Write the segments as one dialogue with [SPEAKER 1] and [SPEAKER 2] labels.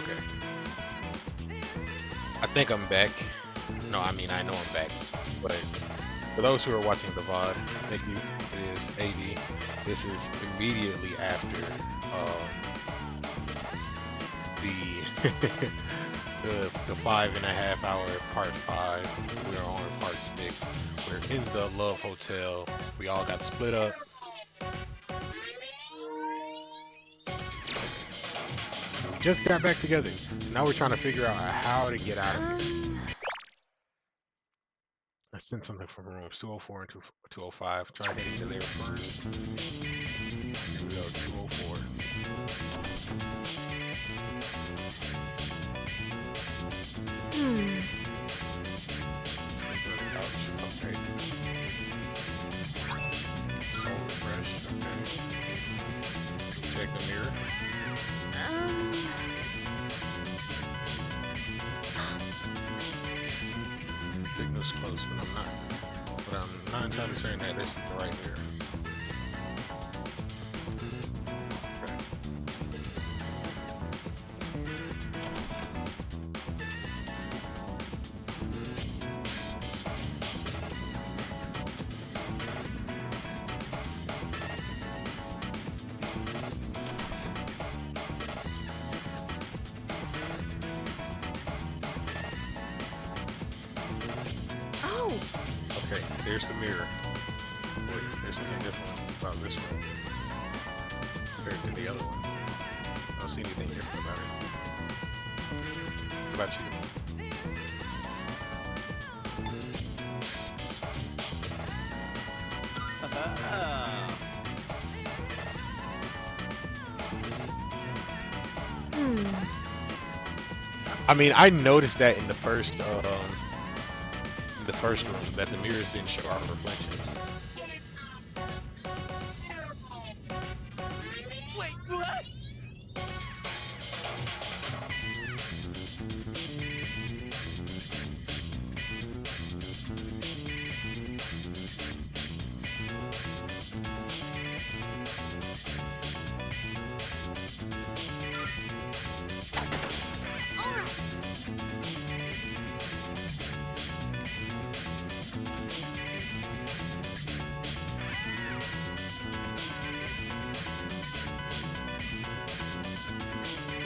[SPEAKER 1] Okay, I think I'm back. No, I mean I know I'm back. But for those who are watching the VOD, thank you. It is AD. This is immediately after the the 5.5 hour part 5. We're on part 6. We're in the Love Hotel. We all got split up. We just got back together. So now we're trying to figure out how to get out of here. I sent something from rooms 204 and 205. Try heading to there first. Here we go, 204. Sleep on the couch. Okay. Soul refresh. Okay. Check the mirror. Signal's close, but I'm not entirely certain that this is the right mirror. Okay. Okay, there's the mirror. Wait, there's something different about this one compared to the other one. I don't see anything different about it. What about you? I mean, I noticed that in the first room that the mirrors didn't show our reflections.
[SPEAKER 2] Wait, what?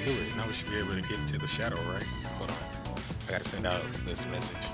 [SPEAKER 1] Do it. Now we should be able to get to the shadow, right? Hold on. I gotta send out this message.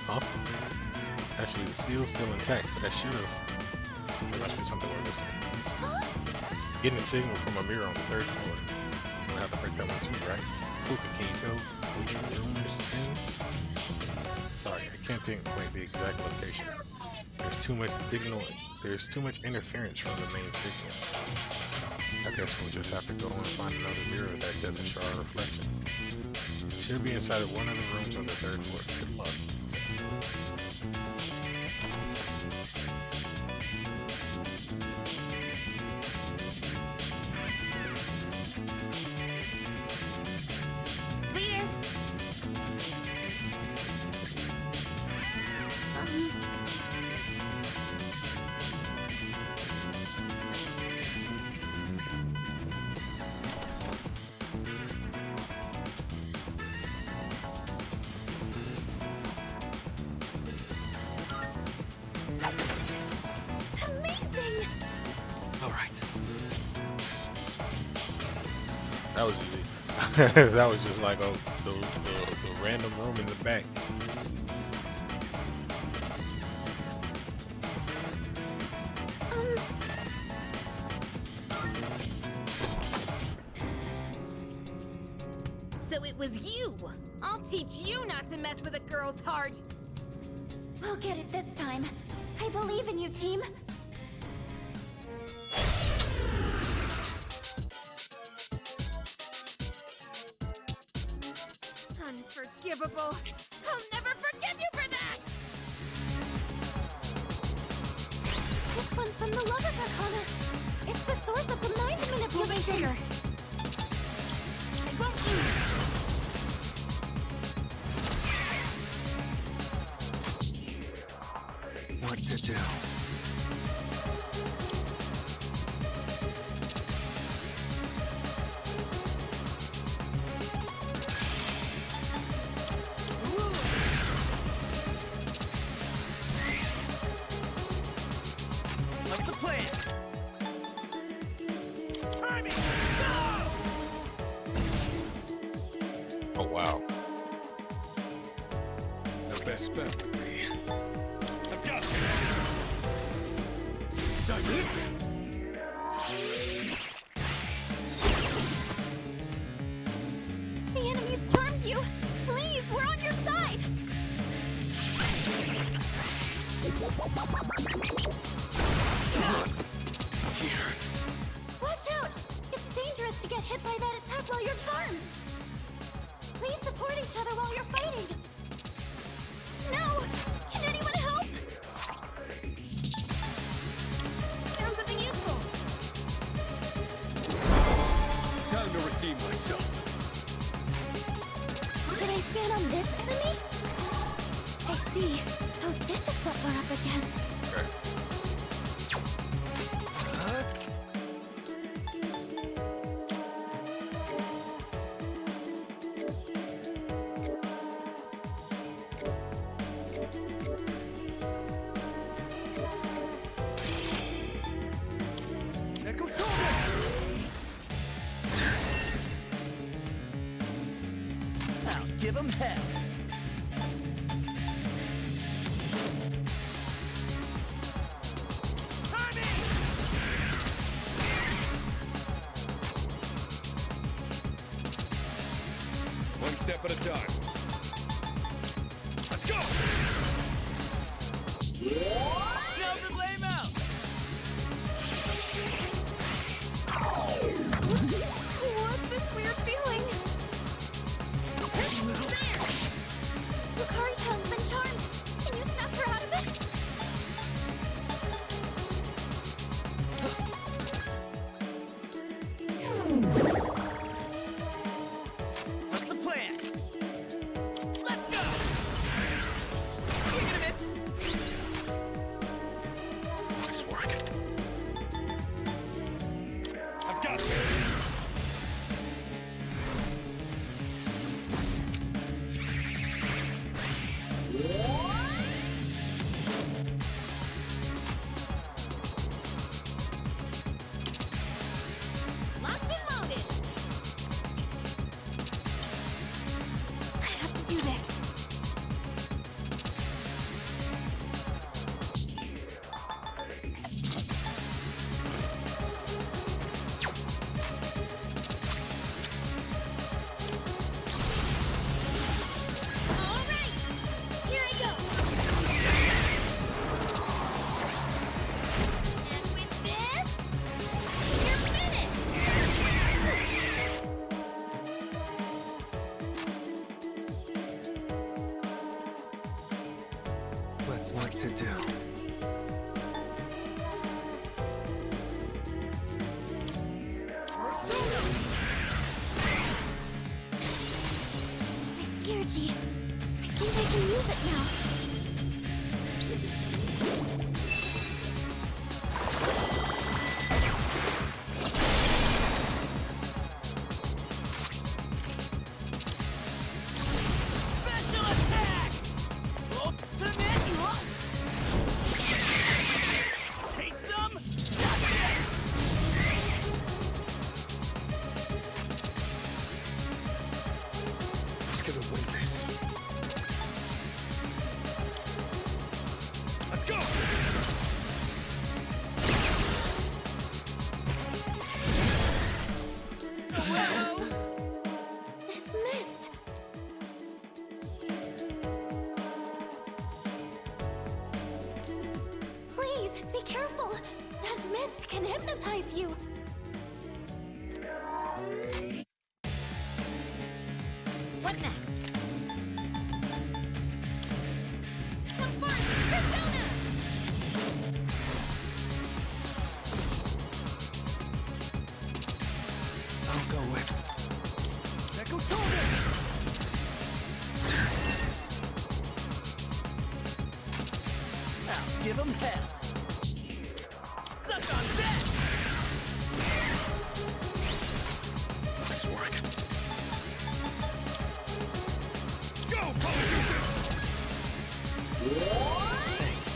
[SPEAKER 1] Huh? Actually, the seal's still intact, but that should have. There must be something we're missing. Getting a signal from a mirror on the 3rd floor. I'm gonna have to break that one too, right? Fuka, can you tell which room this is in? Sorry, I can't pinpoint the exact location. There's too much signal. There's too much interference from the main signal. I guess we'll just have to go and find another mirror that doesn't show our reflection. It should be inside of one of the rooms on the 3rd floor. Good luck. That was easy. That was just like the random room in the back.
[SPEAKER 2] So it was you! I'll teach you not to mess with a girl's heart!
[SPEAKER 3] We'll get it this time. I believe in you, team.
[SPEAKER 2] Unforgivable! I'll never forgive you for that!
[SPEAKER 3] This one's from the Lover's Arcana. It's the source of the mind manipulation.
[SPEAKER 2] Trigger. I won't lose!
[SPEAKER 4] What to do?
[SPEAKER 5] What's the plan? Timing! Go!
[SPEAKER 1] Oh wow.
[SPEAKER 4] The best bet would be.
[SPEAKER 5] I've got you! Now listen!
[SPEAKER 3] The enemy's charmed you. Please, we're on your side.
[SPEAKER 4] Here.
[SPEAKER 3] Watch out! It's dangerous to get hit by that attack while you're charmed. Please support each other while you're fighting. No! Can anyone help?
[SPEAKER 2] Found something useful!
[SPEAKER 4] Time to redeem myself.
[SPEAKER 3] Did I scan on this enemy? I see. So this is what we're up against.
[SPEAKER 1] Okay.
[SPEAKER 5] Echo Shoulder! I'll give 'em hell! Timing!
[SPEAKER 4] One step at a time.
[SPEAKER 5] Let's go! Zelda blame out!
[SPEAKER 3] What's this weird feeling? There! Yukari Town's been charmed. Can you snap her out of it?
[SPEAKER 5] What's the plan? Let's go! You're gonna miss!
[SPEAKER 4] Nice work.
[SPEAKER 5] I've got you!
[SPEAKER 2] Locked and loaded!
[SPEAKER 3] I have to do this.
[SPEAKER 2] Alright! Here I go! And with this, you're finished!
[SPEAKER 4] What's what to do?
[SPEAKER 3] Geargy. I think I can use it now.
[SPEAKER 5] Special attack! Ultimate!
[SPEAKER 3] can hypnotize you. What next? Come first, Persona!
[SPEAKER 4] I'll go with.
[SPEAKER 5] Echo Shoulder! I'll give 'em hell. Suck on that!
[SPEAKER 4] Nice work. Go, Polyjuice! Thanks.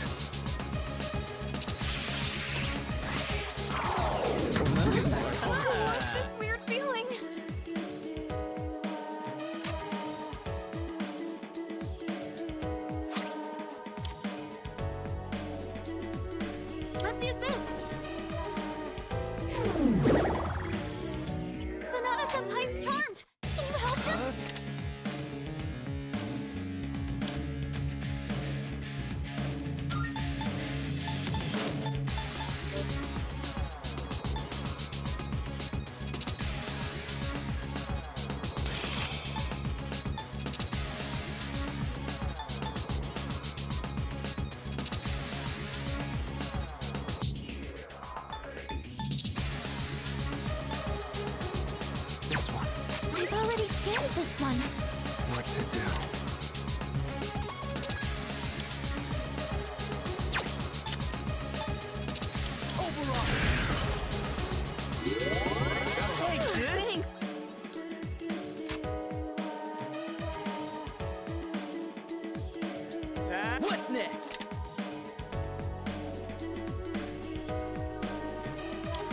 [SPEAKER 2] What's this weird feeling?
[SPEAKER 3] Let's use this. Sonata-senpai's charmed. Can you help him?
[SPEAKER 4] This one.
[SPEAKER 3] I've already scanned this one.
[SPEAKER 4] What to do?
[SPEAKER 5] Thanks, dude.
[SPEAKER 2] Thanks.
[SPEAKER 5] What's next?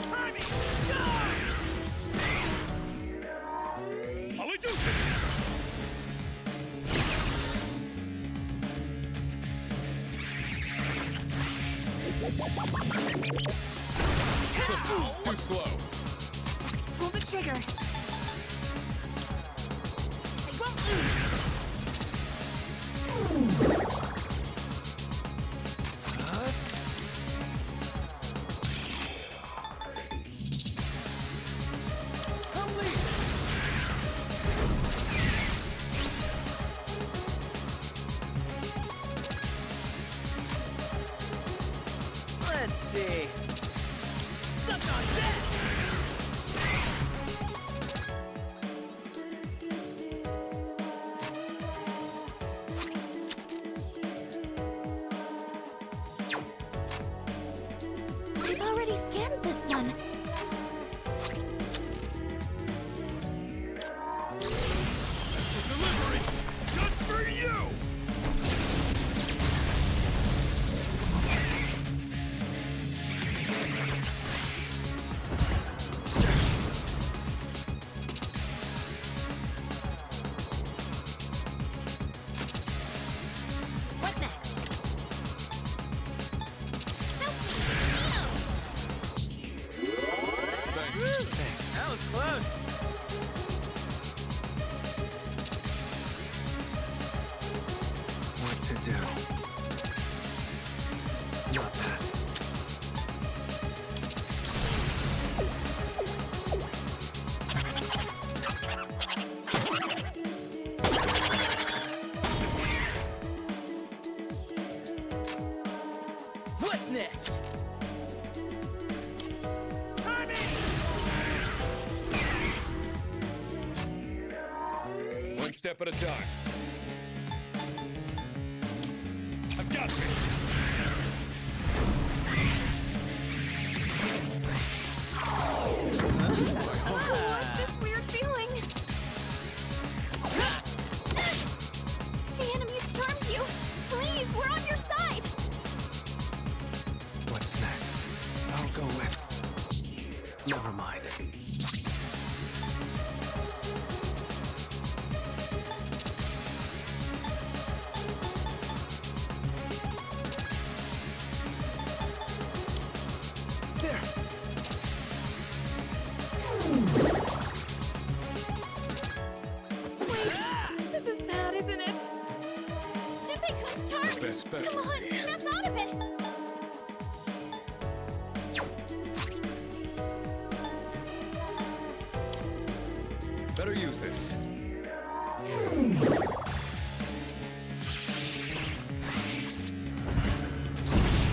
[SPEAKER 5] Timing!
[SPEAKER 4] Polyjuice! Too slow.
[SPEAKER 2] Pull the trigger. I won't lose.
[SPEAKER 5] Let's see. Suck on that!
[SPEAKER 3] I've already scanned this one.
[SPEAKER 4] Special delivery! Just for you!
[SPEAKER 3] What next?
[SPEAKER 4] Thanks.
[SPEAKER 5] That was close.
[SPEAKER 4] What to do? Not that.
[SPEAKER 5] What's next? Timing!
[SPEAKER 4] One step at a time. I've got this.
[SPEAKER 2] What's this weird feeling?
[SPEAKER 3] The enemy's charmed you. Please, we're on your side.
[SPEAKER 4] What's next? I'll go with. Never mind.
[SPEAKER 5] There!
[SPEAKER 2] Wait, this is bad, isn't it?
[SPEAKER 3] Junpei-kun's charmed.
[SPEAKER 4] Best bet.
[SPEAKER 3] Come on, snap out of it.
[SPEAKER 4] Better use this.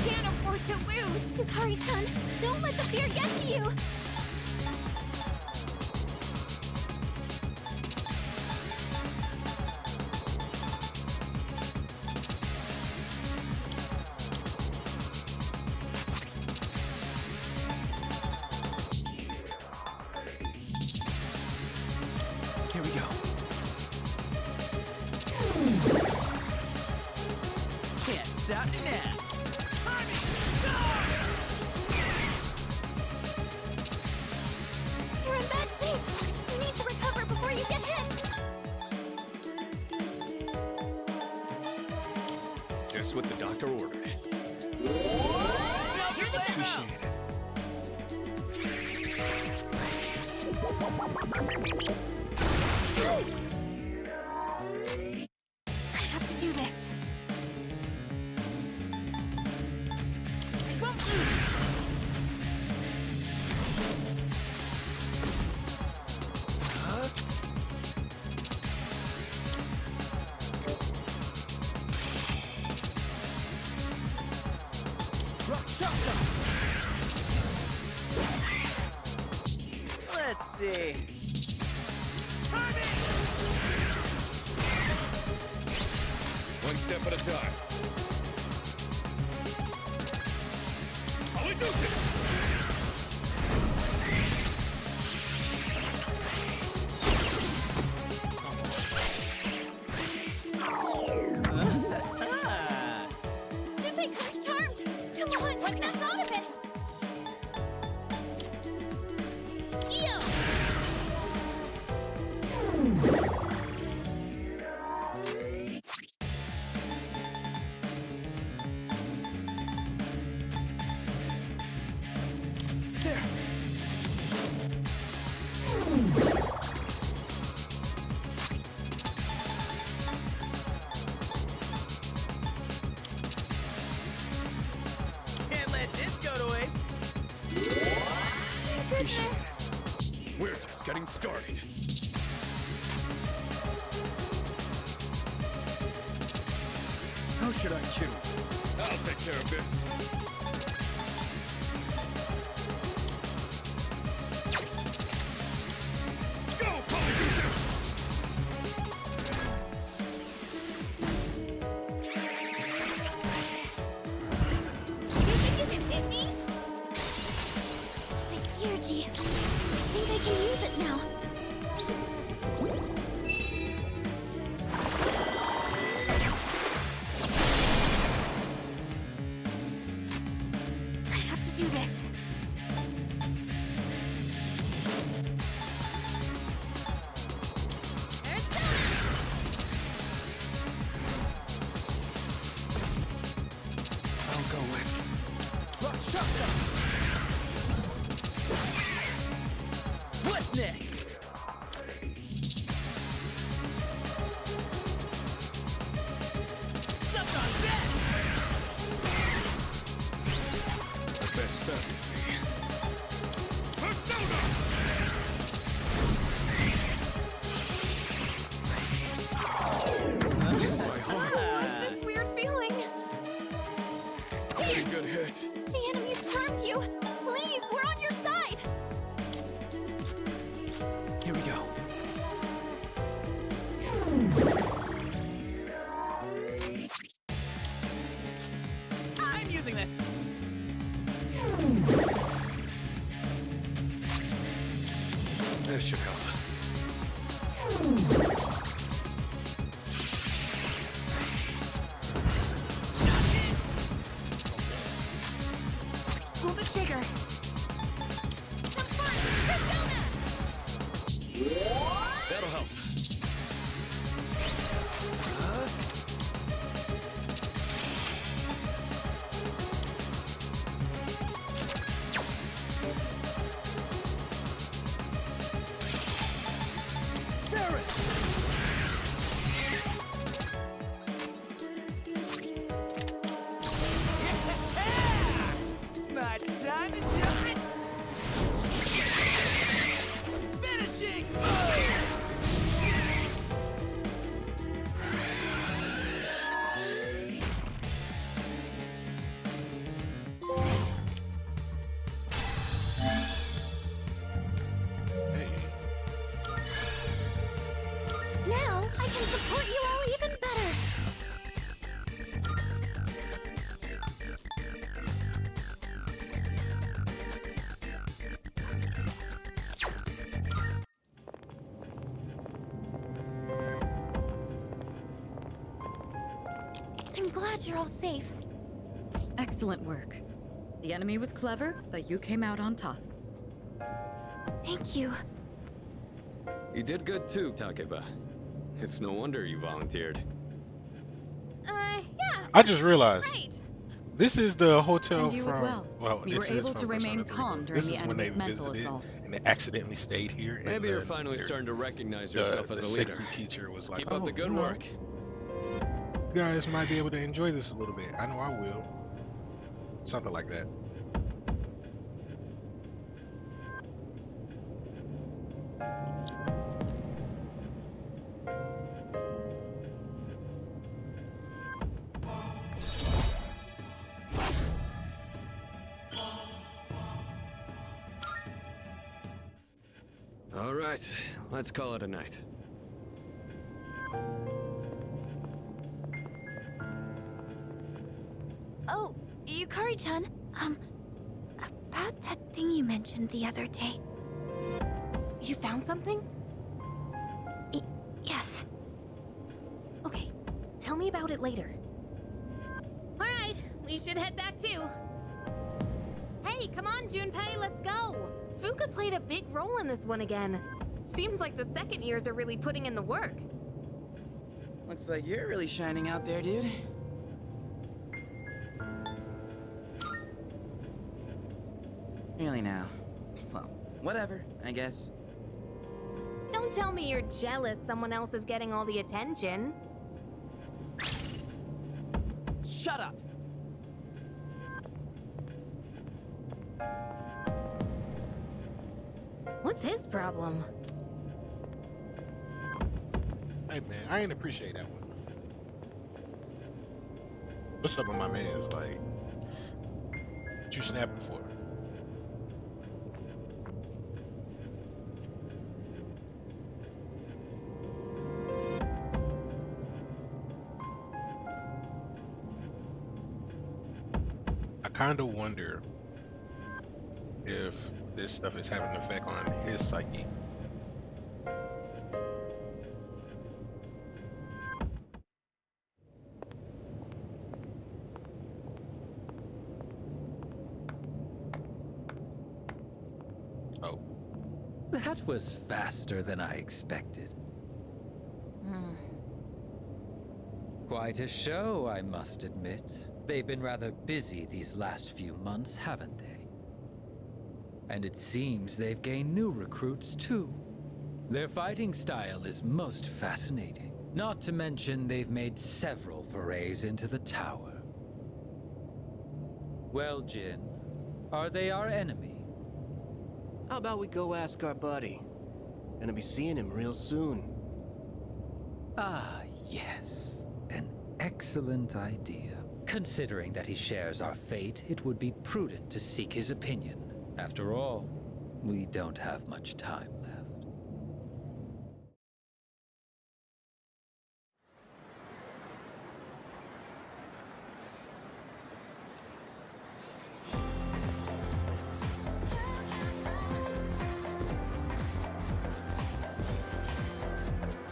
[SPEAKER 3] Can't afford to lose! Yukari-chan, don't let the fear get to you!
[SPEAKER 4] Here we go.
[SPEAKER 5] Can't stop me now.
[SPEAKER 3] You're in bad shape! You need to recover before you get hit!
[SPEAKER 4] Just what the doctor ordered.
[SPEAKER 3] You're the best!
[SPEAKER 4] Appreciate it.
[SPEAKER 3] I have to do this. I won't lose!
[SPEAKER 5] Rock shotgun. Let's see. Timing!
[SPEAKER 4] One step at a time. I'll do this!
[SPEAKER 5] Ah.
[SPEAKER 3] Junpei-kun's charmed! Come on, snap out of it! Eo!
[SPEAKER 5] There. Can't let this go to waste.
[SPEAKER 3] Goodness!
[SPEAKER 4] We're just getting started.
[SPEAKER 5] How should I kill you?
[SPEAKER 4] I'll take care of this. Go, Polyjuicer!
[SPEAKER 3] You think you can hit me? My energy. I think I can use it now. I have to do this.
[SPEAKER 4] I'll go with.
[SPEAKER 5] Rock shotgun. What's next? Stuck on that.
[SPEAKER 4] The best bet would be. Persona! Yes, I hope.
[SPEAKER 3] What's this weird feeling?
[SPEAKER 4] Pretty good hit.
[SPEAKER 3] The enemy's charmed you. Please, we're on your side.
[SPEAKER 4] Here we go.
[SPEAKER 5] I'm using this.
[SPEAKER 4] This should help.
[SPEAKER 3] Pull the trigger. Have fun, Persona!
[SPEAKER 4] That'll help.
[SPEAKER 3] glad you're all safe.
[SPEAKER 6] Excellent work. The enemy was clever, but you came out on top.
[SPEAKER 3] Thank you.
[SPEAKER 7] You did good too, Takeba. It's no wonder you volunteered.
[SPEAKER 3] Yeah.
[SPEAKER 1] I just realized
[SPEAKER 3] Right.
[SPEAKER 1] this is the hotel
[SPEAKER 6] And you
[SPEAKER 1] from.
[SPEAKER 6] as well.
[SPEAKER 1] Well,
[SPEAKER 6] You
[SPEAKER 1] this
[SPEAKER 6] were
[SPEAKER 1] is
[SPEAKER 6] able to
[SPEAKER 1] from
[SPEAKER 6] remain
[SPEAKER 1] Persona 3,
[SPEAKER 6] calm
[SPEAKER 1] but
[SPEAKER 6] during
[SPEAKER 1] this
[SPEAKER 6] the
[SPEAKER 1] is when they
[SPEAKER 6] enemy's mental
[SPEAKER 1] visited
[SPEAKER 6] assault.
[SPEAKER 1] and they accidentally stayed here. And
[SPEAKER 7] Maybe you're
[SPEAKER 1] then
[SPEAKER 7] finally
[SPEAKER 1] their-
[SPEAKER 7] starting to recognize yourself
[SPEAKER 1] the
[SPEAKER 7] as a leader.
[SPEAKER 1] sexy teacher was like,
[SPEAKER 7] Keep up
[SPEAKER 1] "Oh,
[SPEAKER 7] the good
[SPEAKER 1] you know,
[SPEAKER 7] work.
[SPEAKER 1] You guys might be able to enjoy this a little bit. I know I will." Something like that.
[SPEAKER 7] All right, let's call it a night.
[SPEAKER 3] Oh, Yukari-chan. About that thing you mentioned the other day.
[SPEAKER 2] You found something?
[SPEAKER 3] Yes.
[SPEAKER 2] Okay, tell me about it later.
[SPEAKER 3] Alright, we should head back too.
[SPEAKER 2] Hey, come on, Junpei, let's go! Fuka played a big role in this one again. Seems like the second years are really putting in the work.
[SPEAKER 5] Looks like you're really shining out there, dude. Really now? Well, whatever, I guess.
[SPEAKER 2] Don't tell me you're jealous someone else is getting all the attention.
[SPEAKER 5] Shut up!
[SPEAKER 2] What's his problem?
[SPEAKER 1] Hey man, I ain't appreciate that one. What's up with my man's like? What you snapping for? I kind of wonder if this stuff is having an effect on his psyche. Oh,
[SPEAKER 4] That was faster than I expected. Quite a show, I must admit. They've been rather busy these last few months, haven't they? And it seems they've gained new recruits, too. Their fighting style is most fascinating. Not to mention they've made several forays into the tower. Well, Jin, are they our enemy?
[SPEAKER 8] How about we go ask our buddy? Gonna be seeing him real soon.
[SPEAKER 4] Ah, yes. An excellent idea. Considering that he shares our fate, it would be prudent to seek his opinion. After all, we don't have much time left.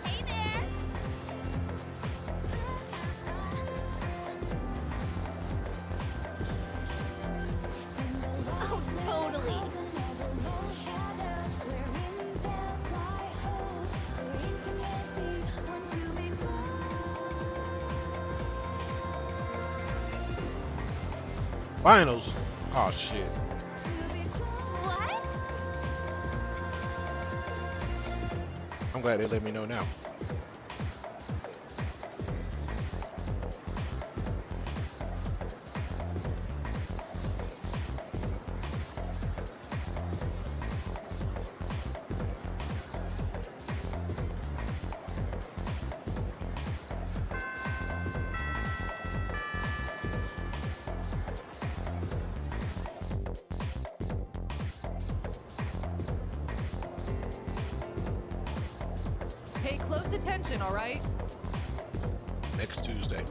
[SPEAKER 3] Hey there!
[SPEAKER 2] Oh, totally!
[SPEAKER 1] finals. Oh shit.
[SPEAKER 3] What?
[SPEAKER 1] I'm glad they let me know now.
[SPEAKER 9] Pay close attention, all right?
[SPEAKER 1] Next Tuesday.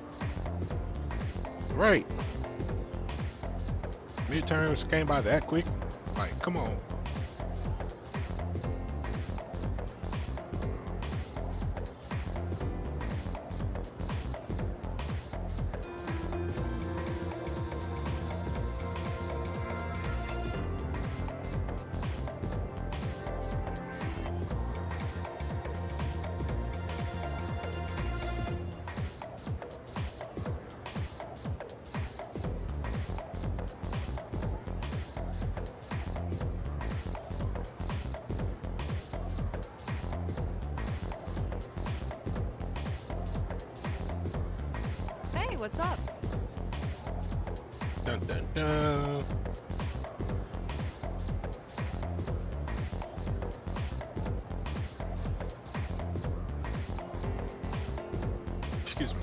[SPEAKER 1] Right. Midterms came by that quick. Like, come on.
[SPEAKER 9] what's up?
[SPEAKER 1] Dun dun dun. Excuse me.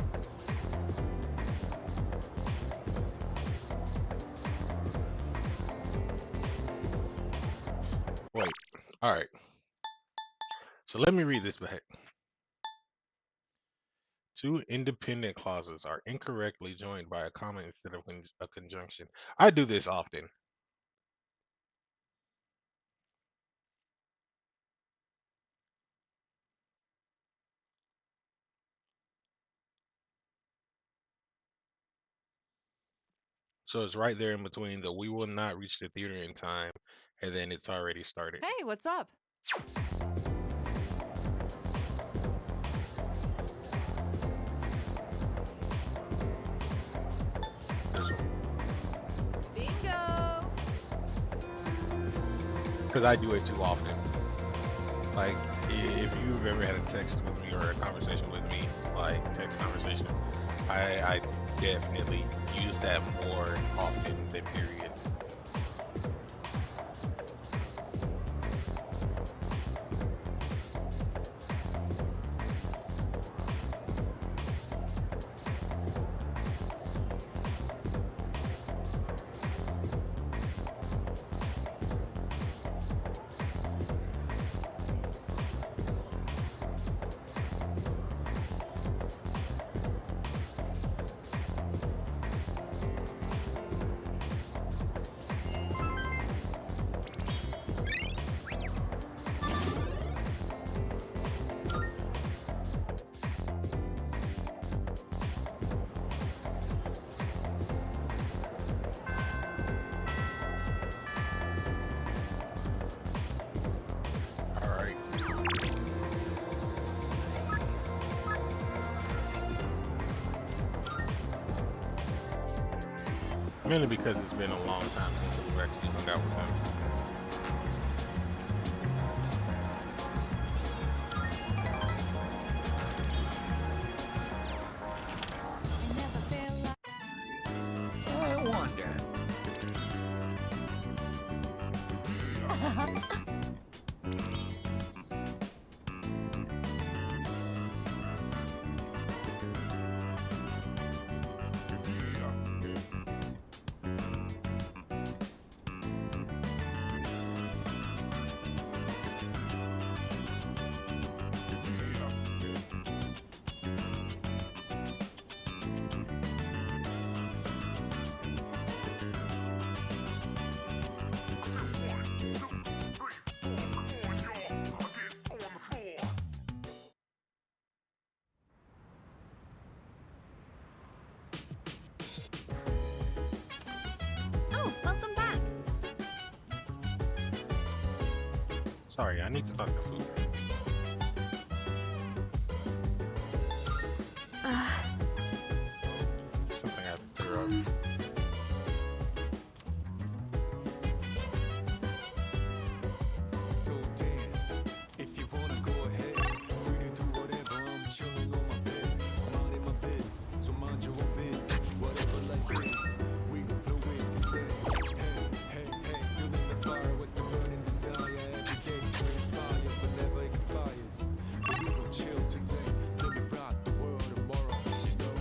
[SPEAKER 1] Wait. All right. So let me read this back. Two independent clauses are incorrectly joined by a comma instead of a conjunction. I do this often. So it's right there in between the "we will not reach the theater in time" and then "it's already started."
[SPEAKER 9] Hey, what's up? Bingo!
[SPEAKER 1] Because I do it too often. Like, if you've ever had a text with me or a conversation with me, like text conversation, I definitely use that more often than periods. Mainly because it's been a long time since we've actually hung out with them.
[SPEAKER 4] I wonder.
[SPEAKER 2] Oh, welcome back.
[SPEAKER 1] Sorry, I need to talk to Food. Something I have to figure out.
[SPEAKER 10] So dance, if you wanna go ahead. Free to do whatever, I'm chilling on my bed. I'm out in my biz, so mind your own biz. Whatever life is, we gon' flow with the set. Hey, hey, hey, feeling the fire with the burning desire. Every day we inspire, but never expires. But we gon' chill today, let me rock the world tomorrow, you know.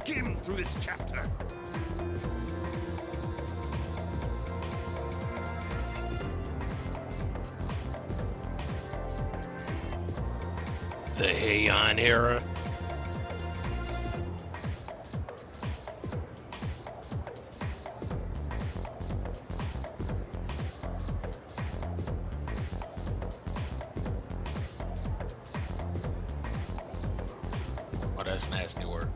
[SPEAKER 10] skim through this chapter.
[SPEAKER 1] The Heian era. Oh, that's nasty work.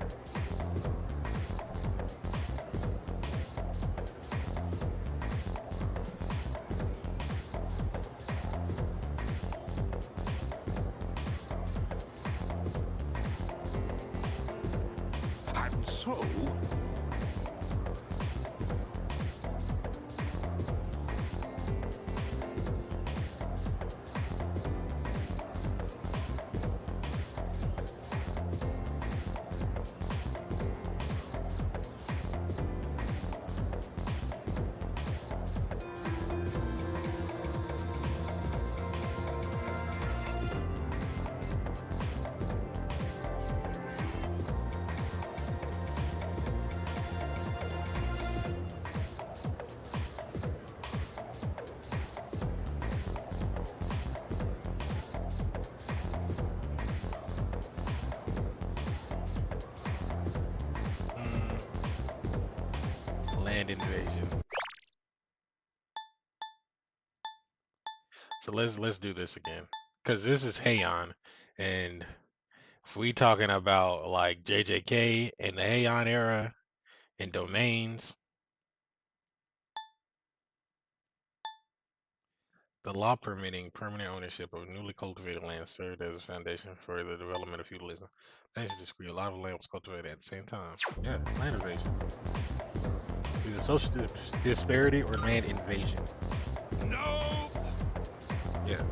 [SPEAKER 10] And so,
[SPEAKER 1] Land invasion. So let's do this again, because this is Heian, and if we talking about like JJK and the Heian era and domains, the law permitting permanent ownership of newly cultivated land served as a foundation for the development of feudalism. Thanks to this degree, a lot of land was cultivated at the same time. Yeah, land invasion. Either social disparity or land invasion.
[SPEAKER 10] no!
[SPEAKER 1] Yeah.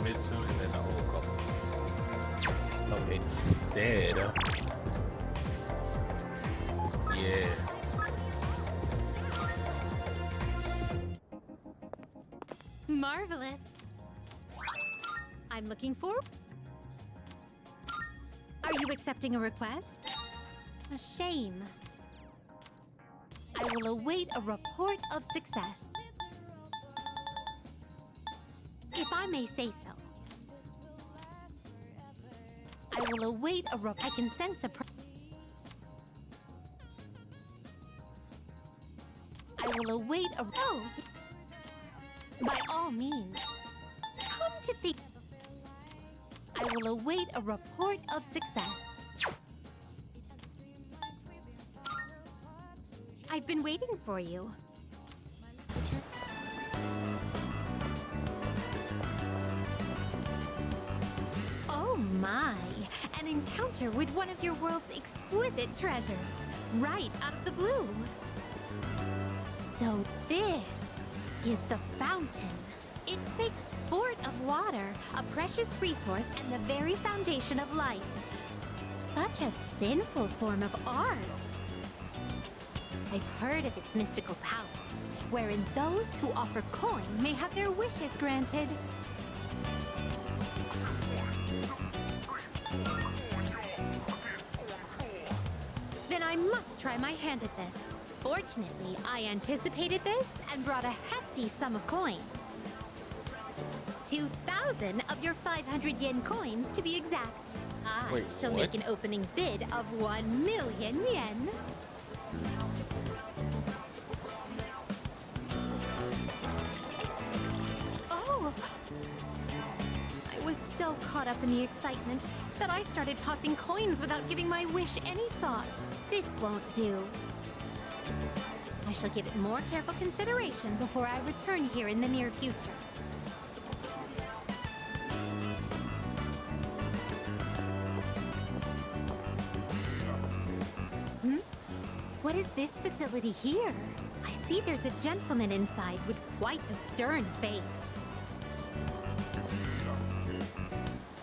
[SPEAKER 1] Mitsu and then the whole couple. So instead, yeah.
[SPEAKER 3] Marvelous. I'm looking for... Are you accepting a request? A shame. I will await a report of success. If I may say so. I will await a report. I can sense a... I will await a... Oh! By all means. Come to think... I will await a report of success. I've been waiting for you. Oh my! An encounter with one of your world's exquisite treasures. Right out of the blue. So this is the fountain. It makes sport of water, a precious resource and the very foundation of life. such a sinful form of art. I've heard of its mystical powers, wherein those who offer coin may have their wishes granted. Then I must try my hand at this. Fortunately, I anticipated this and brought a hefty sum of coins. 2,000 of your 500 yen coins to be exact. I
[SPEAKER 1] Wait,
[SPEAKER 3] shall
[SPEAKER 1] what?
[SPEAKER 3] make an opening bid of 1 million yen. Oh! I was so caught up in the excitement that I started tossing coins without giving my wish any thought. This won't do. I shall give it more careful consideration before I return here in the near future. What is this facility here? I see there's a gentleman inside with quite the stern face.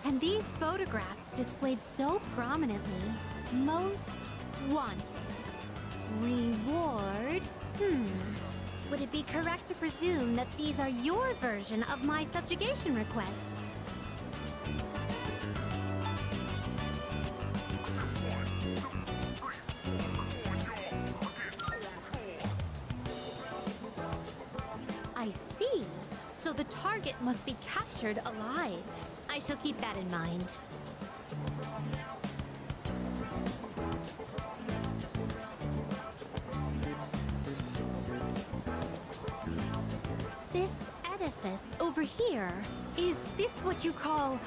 [SPEAKER 3] And these photographs displayed so prominently. Most wanted. Reward? Would it be correct to presume that these are your version of my subjugation requests? I see. So the target must be captured alive. I shall keep that in mind. This edifice over here, is this what you call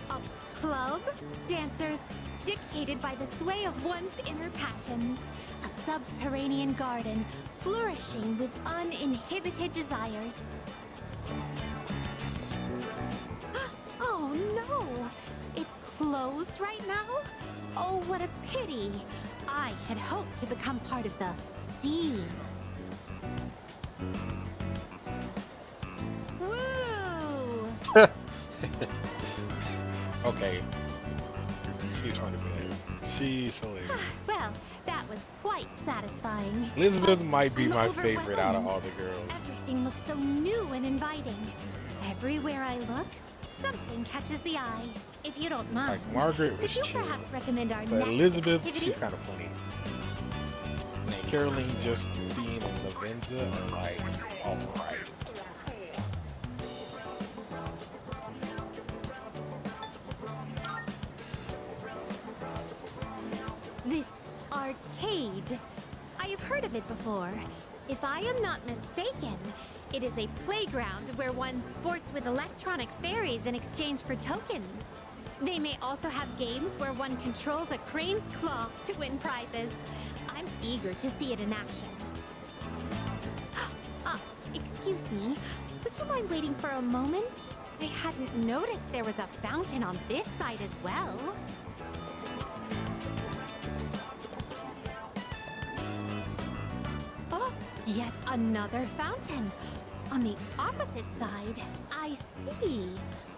[SPEAKER 3] a club? Dancers dictated by the sway of one's inner passions. A subterranean garden flourishing with uninhibited desires. Oh no! It's closed right now? Oh, what a pity! I had hoped to become part of the scene. Woo!
[SPEAKER 1] Okay. She's trying to be that. She's hilarious.
[SPEAKER 3] Well, that was quite satisfying.
[SPEAKER 1] Elizabeth might be
[SPEAKER 3] I'm
[SPEAKER 1] my favorite out of all
[SPEAKER 3] overwhelmed.
[SPEAKER 1] the girls.
[SPEAKER 3] Everything looks so new and inviting. Everywhere I look, something catches the eye. If you don't mind,
[SPEAKER 1] Like Margaret
[SPEAKER 3] could
[SPEAKER 1] was
[SPEAKER 3] you
[SPEAKER 1] chill,
[SPEAKER 3] perhaps recommend our
[SPEAKER 1] but
[SPEAKER 3] next
[SPEAKER 1] Elizabeth,
[SPEAKER 3] activity?
[SPEAKER 1] she's kind of funny. And Caroline, Justine, and Lavenza are like alright.
[SPEAKER 3] This arcade. I have heard of it before. If I am not mistaken, it is a playground where one sports with electronic fairies in exchange for tokens. They may also have games where one controls a crane's claw to win prizes. I'm eager to see it in action. Excuse me. Would you mind waiting for a moment? I hadn't noticed there was a fountain on this side as well. Oh, yet another fountain. On the opposite side. I see.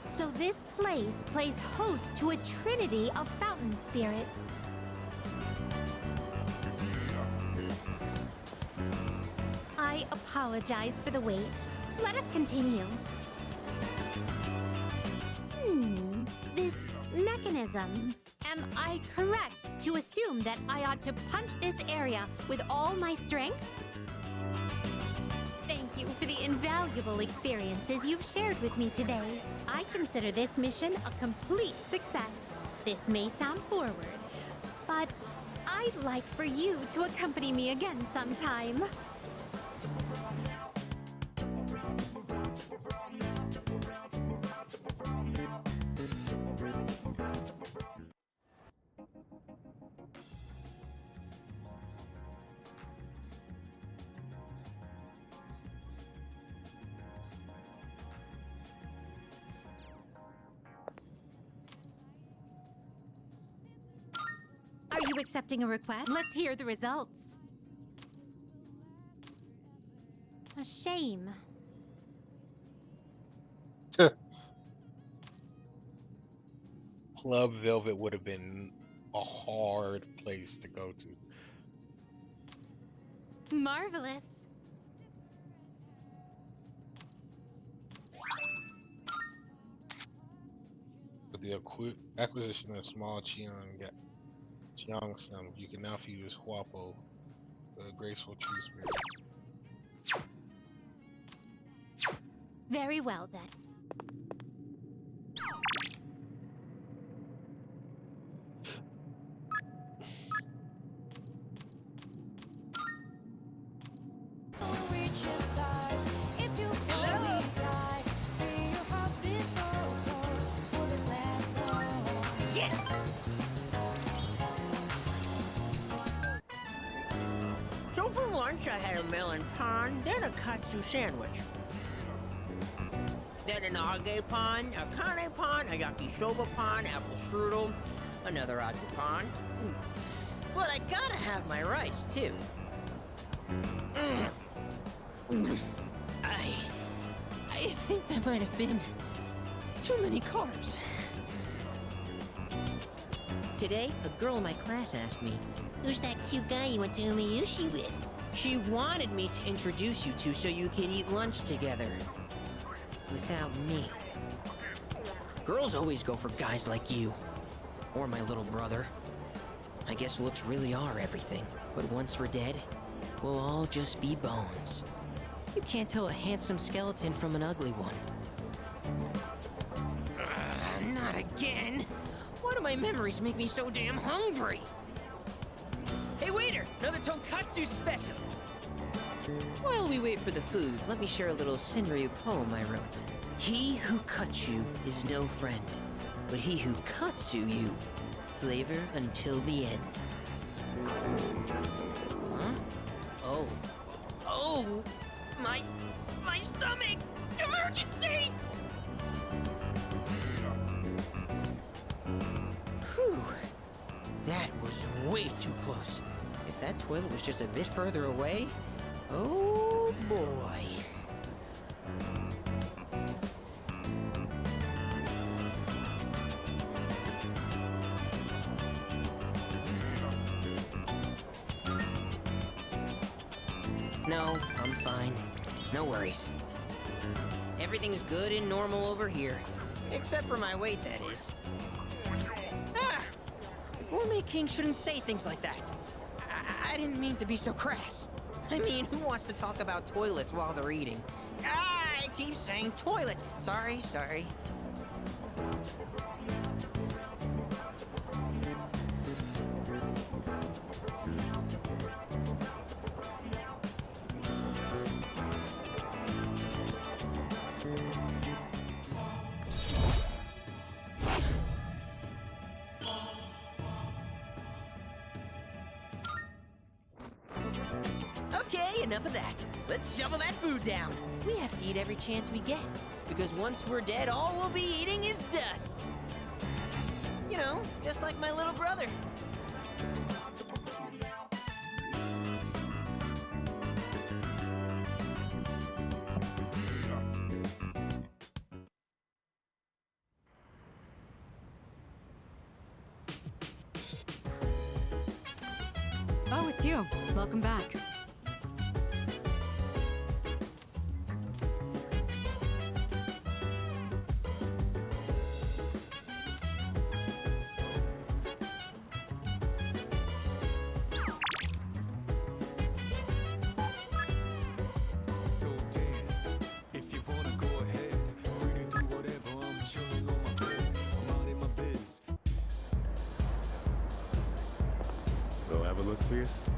[SPEAKER 3] So this place plays host to a trinity of fountain spirits. I apologize for the wait. Let us continue. This mechanism. Am I correct to assume that I ought to punch this area with all my strength? Thank you for the invaluable experiences you've shared with me today. I consider this mission a complete success. This may sound forward, but I'd like for you to accompany me again sometime. Are you accepting a request? Let's hear the results. A shame.
[SPEAKER 1] Club Velvet would have been a hard place to go to.
[SPEAKER 3] Marvelous.
[SPEAKER 1] With the acquisition of small Cheongsam, you can now fuse Huapo, the graceful tree spirit.
[SPEAKER 3] Very well then.
[SPEAKER 11] So for lunch, I had a melon pan, then a katsu sandwich. Then an age pan, a kane pan, a yakisoba pan, apple strudel, another age pan. But I gotta have my rice, too. I think that might have been too many carbs. Today, a girl in my class asked me, "Who's that cute guy you went to Umiyushi with?" She wanted me to introduce you to so you could eat lunch together. Without me. Girls always go for guys like you. Or my little brother. I guess looks really are everything. But once we're dead, we'll all just be bones. You can't tell a handsome skeleton from an ugly one. Not again! Why do my memories make me so damn hungry? Hey waiter, another tonkatsu special! While we wait for the food, let me share a little Senryu poem I wrote. He who cuts you is no friend, but he who cuts you, flavor until the end. Huh? Oh. Oh! My stomach! Emergency! Whew. That was way too close. If that toilet was just a bit further away, oh boy. No, I'm fine. No worries. Everything's good and normal over here. Except for my weight, that is. Ah! The Gourmet King shouldn't say things like that. I didn't mean to be so crass. I mean, who wants to talk about toilets while they're eating? Ah, I keep saying toilet. Sorry. Okay, enough of that. Let's shovel that food down. We have to eat every chance we get, because once we're dead, all we'll be eating is dust. You know, just like my little brother.
[SPEAKER 6] Oh, it's you. Welcome back.
[SPEAKER 10] So dance, if you wanna go ahead. Free to do whatever, I'm chilling on my bed. I'm out in my biz.
[SPEAKER 7] Go have a look, please.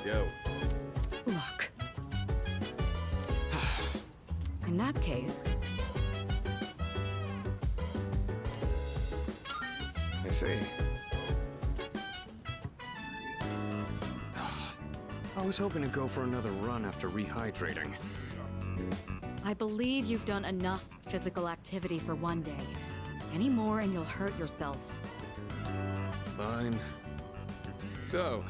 [SPEAKER 7] go.
[SPEAKER 6] Look. In that case,
[SPEAKER 7] I see. I was hoping to go for another run after rehydrating.
[SPEAKER 6] I believe you've done enough physical activity for one day. Any more and you'll hurt yourself.
[SPEAKER 7] Fine. So,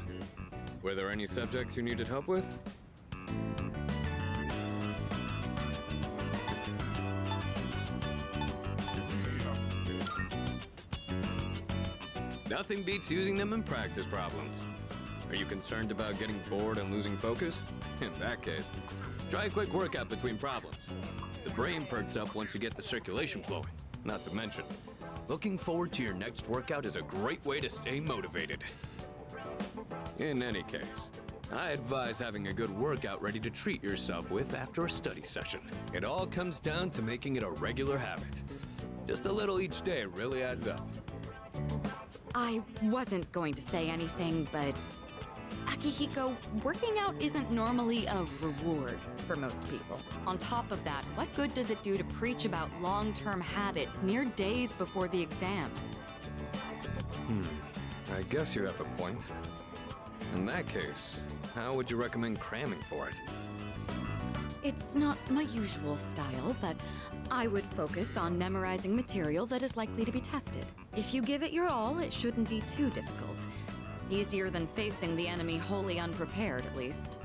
[SPEAKER 7] were there any subjects you needed help with? Nothing beats using them in practice problems. Are you concerned about getting bored and losing focus? In that case, try a quick workout between problems. The brain perks up once you get the circulation flowing. Not to mention, looking forward to your next workout is a great way to stay motivated. In any case, I advise having a good workout ready to treat yourself with after a study session. It all comes down to making it a regular habit. Just a little each day really adds up.
[SPEAKER 6] I wasn't going to say anything, but Akihiko, working out isn't normally a reward for most people. On top of that, what good does it do to preach about long-term habits mere days before the exam?
[SPEAKER 7] I guess you have a point. In that case, how would you recommend cramming for it?
[SPEAKER 6] It's not my usual style, but I would focus on memorizing material that is likely to be tested. If you give it your all, it shouldn't be too difficult. Easier than facing the enemy wholly unprepared, at least.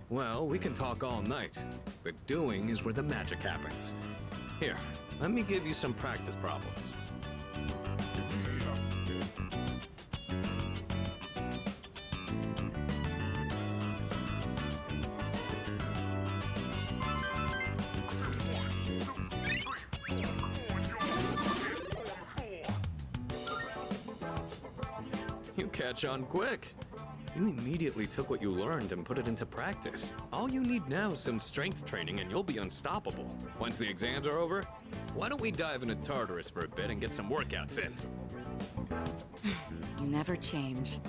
[SPEAKER 7] Well, we can talk all night, but doing is where the magic happens. Here, let me give you some practice problems. You catch on quick. You immediately took what you learned and put it into practice. All you need now is some strength training and you'll be unstoppable. Once the exams are over, why don't we dive into Tartarus for a bit and get some workouts in?
[SPEAKER 6] You never change.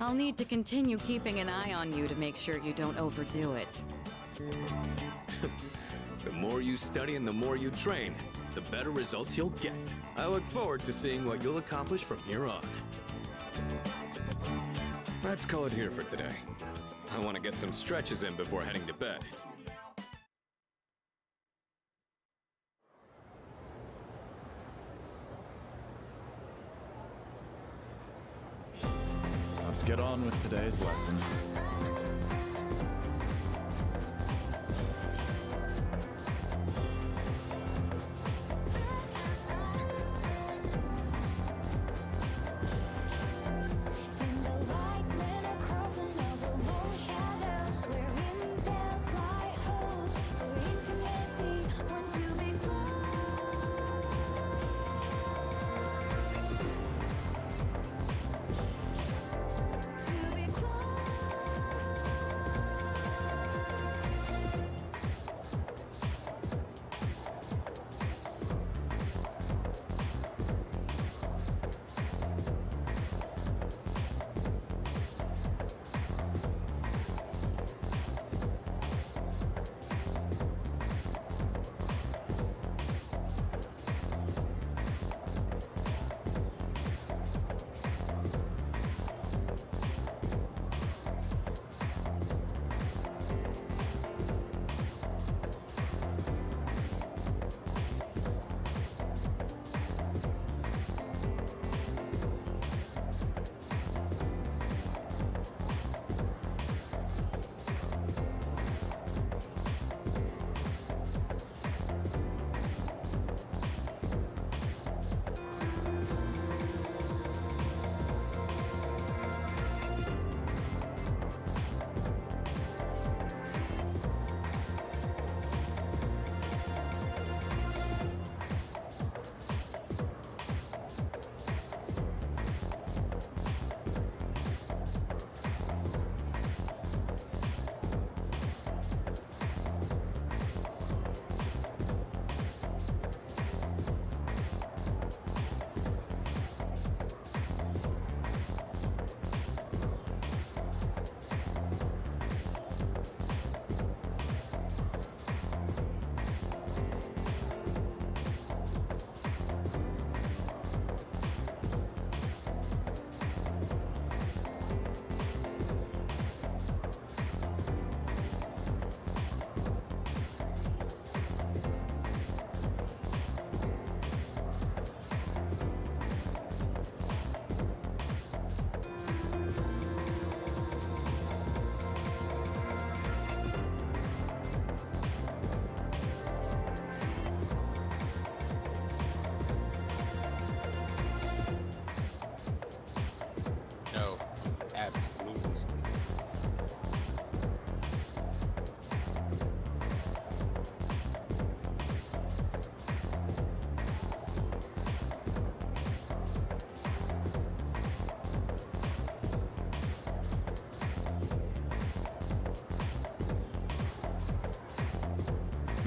[SPEAKER 6] I'll need to continue keeping an eye on you to make sure you don't overdo it.
[SPEAKER 7] The more you study and the more you train, the better results you'll get. I look forward to seeing what you'll accomplish from here on. Let's call it here for today. I want to get some stretches in before heading to bed.
[SPEAKER 10] Let's get on with today's lesson.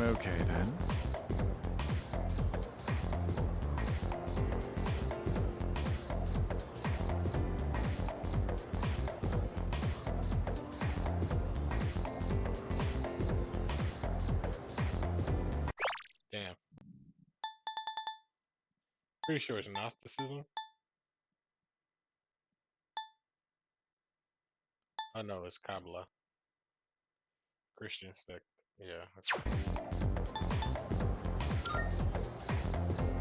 [SPEAKER 10] Okay then.
[SPEAKER 1] Damn. Pretty sure it's Gnosticism. I know it's Kabbalah. Christian sect. Yeah.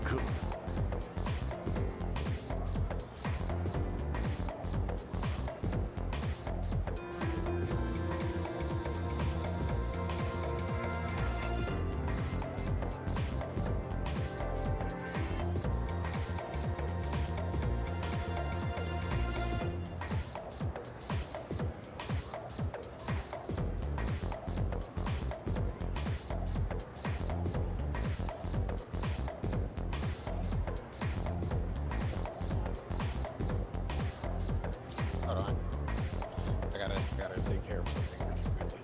[SPEAKER 10] Cool.
[SPEAKER 1] Hold on. I gotta take care of something really quickly.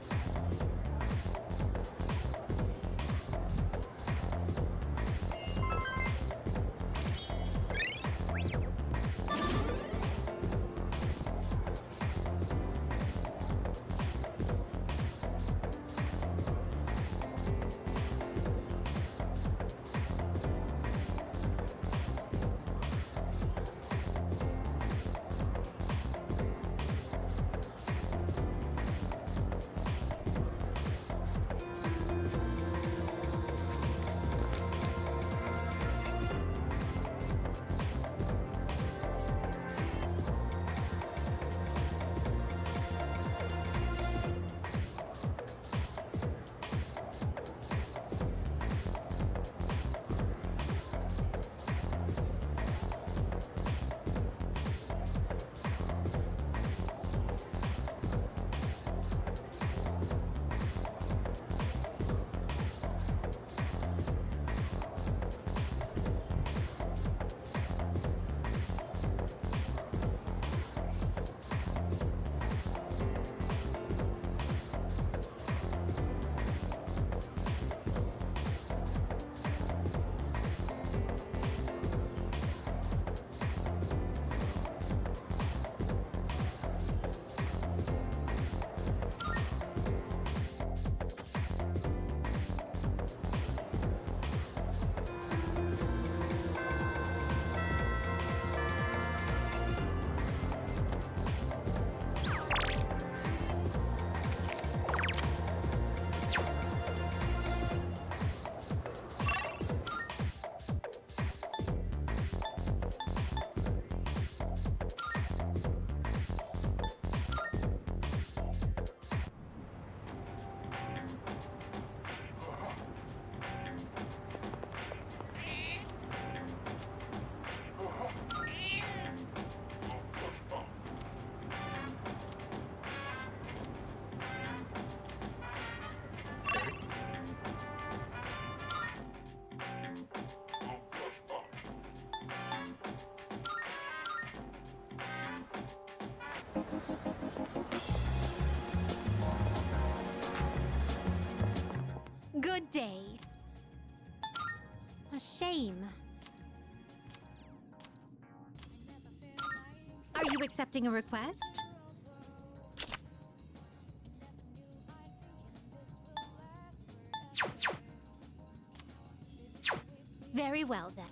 [SPEAKER 3] Good day. A shame. Are you accepting a request? Very well then.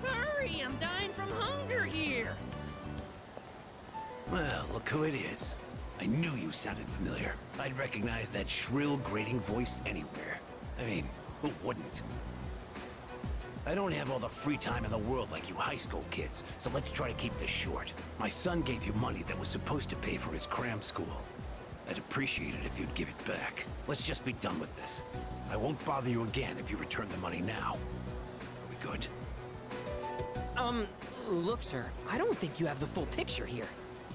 [SPEAKER 11] Hurry, I'm dying from hunger here.
[SPEAKER 12] Well, look who it is. I knew you sounded familiar. I'd recognize that shrill, grating voice anywhere. I mean, who wouldn't? I don't have all the free time in the world like you high school kids, so let's try to keep this short. My son gave you money that was supposed to pay for his cram school. I'd appreciate it if you'd give it back. Let's just be done with this. I won't bother you again if you return the money now. Are we good?
[SPEAKER 11] Look, sir, I don't think you have the full picture here.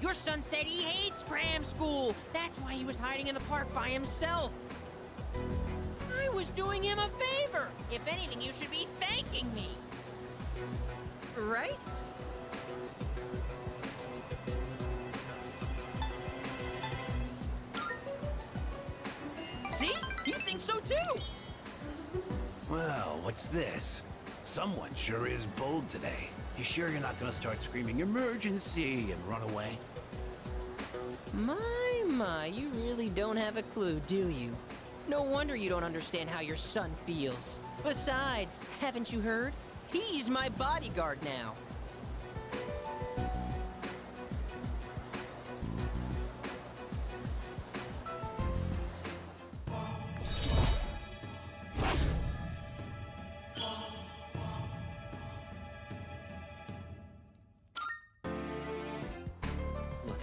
[SPEAKER 11] Your son said he hates cram school. That's why he was hiding in the park by himself. I was doing him a favor. If anything, you should be thanking me. Right? See? You think so too?
[SPEAKER 12] Well, what's this? Someone sure is bold today. You sure you're not gonna start screaming emergency and run away?
[SPEAKER 11] My, you really don't have a clue, do you? No wonder you don't understand how your son feels. Besides, haven't you heard? He's my bodyguard now.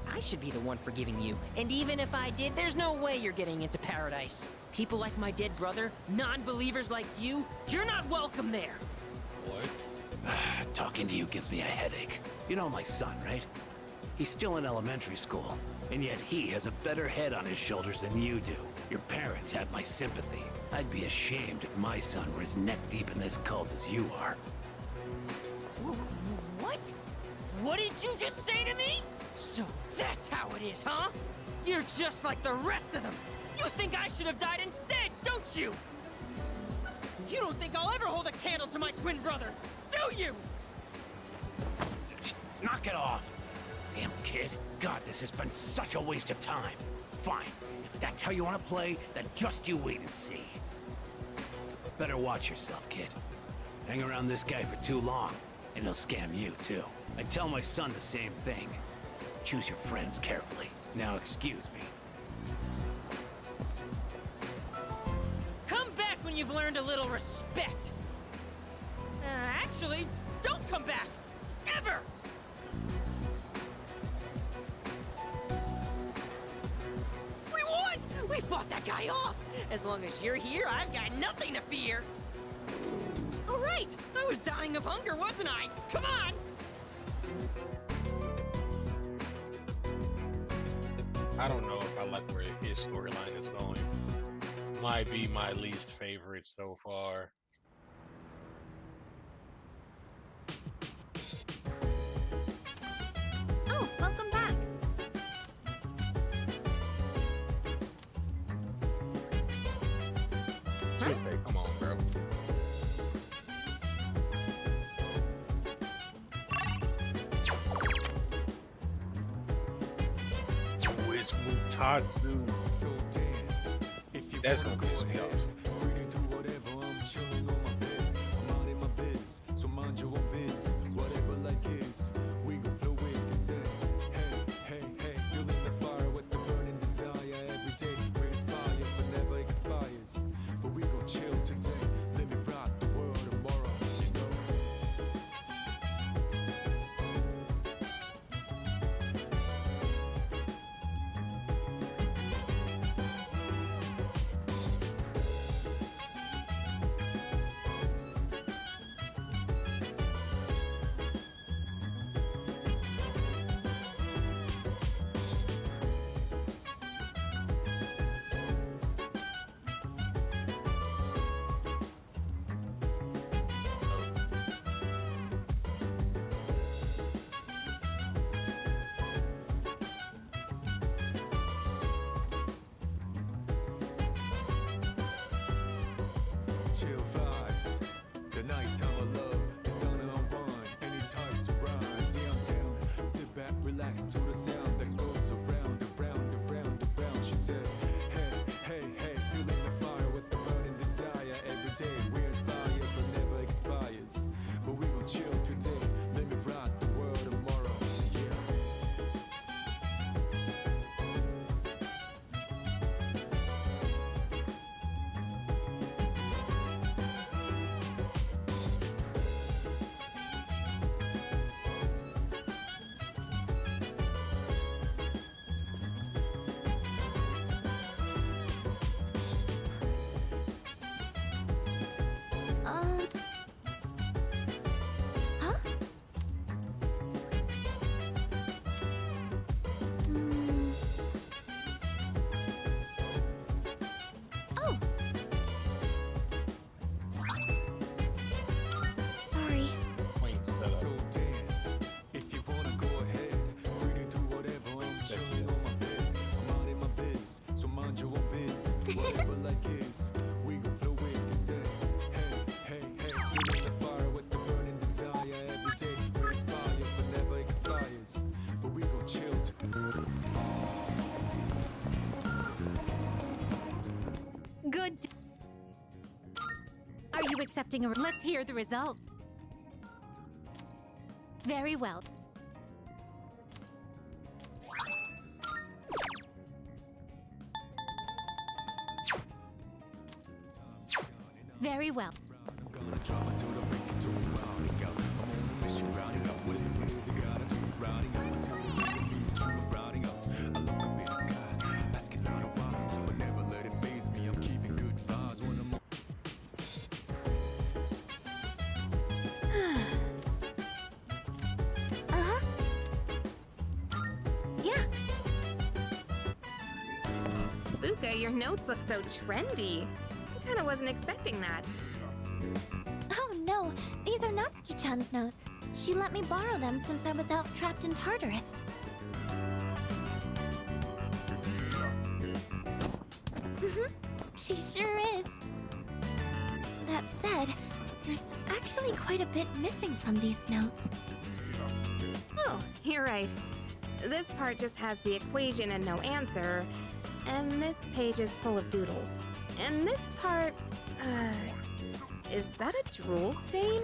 [SPEAKER 11] I should be the one forgiving you. And even if I did, there's no way you're getting into paradise. People like my dead brother, non-believers like you, you're not welcome there.
[SPEAKER 1] What?
[SPEAKER 12] Talking to you gives me a headache. You know my son, right? He's still in elementary school, and yet he has a better head on his shoulders than you do. Your parents have my sympathy. I'd be ashamed if my son were as neck-deep in this cult as you are.
[SPEAKER 11] What? What did you just say to me? So that's how it is, huh? You're just like the rest of them. You think I should have died instead, don't you? You don't think I'll ever hold a candle to my twin brother, do you?
[SPEAKER 12] Knock it off! Damn kid. God, this has been such a waste of time. Fine. If that's how you want to play, then just you wait and see. Better watch yourself, kid. Hang around this guy for too long, and he'll scam you, too. I tell my son the same thing. Choose your friends carefully. Now excuse me.
[SPEAKER 11] Come back when you've learned a little respect. Actually, don't come back! Ever! We won! We fought that guy off! As long as you're here, I've got nothing to fear! All right! I was dying of hunger, wasn't I? Come on!
[SPEAKER 1] I don't know if I like where his storyline is going. Might be my least favorite so far.
[SPEAKER 2] Oh, welcome back. Huh?
[SPEAKER 1] Hey, come on, bro. It's Mutatsu. That's gonna piss me off.
[SPEAKER 3] accepting a... Let's hear the result. Very well. Very well.
[SPEAKER 2] Yeah. Fuka, your notes look so trendy. I kinda wasn't expecting that.
[SPEAKER 3] Oh no, these are Natsuki-chan's notes. She let me borrow them since I was out trapped in Tartarus. She sure is. That said, there's actually quite a bit missing from these notes.
[SPEAKER 2] Oh, you're right. This part just has the equation and no answer, and this page is full of doodles. And this part, is that a drool stain?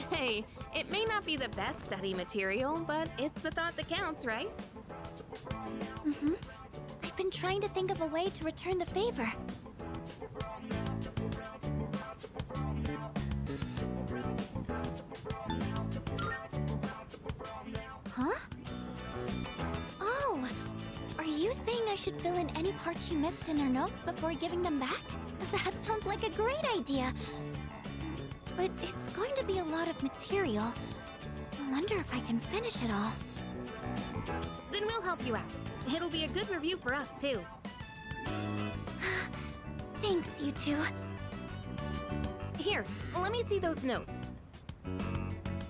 [SPEAKER 2] Hey, it may not be the best study material, but it's the thought that counts, right?
[SPEAKER 3] I've been trying to think of a way to return the favor. Huh? Oh! Are you saying I should fill in any parts she missed in her notes before giving them back? That sounds like a great idea. But it's going to be a lot of material. I wonder if I can finish it all.
[SPEAKER 2] Then we'll help you out. It'll be a good review for us, too.
[SPEAKER 3] Thanks, you two.
[SPEAKER 2] Here, let me see those notes.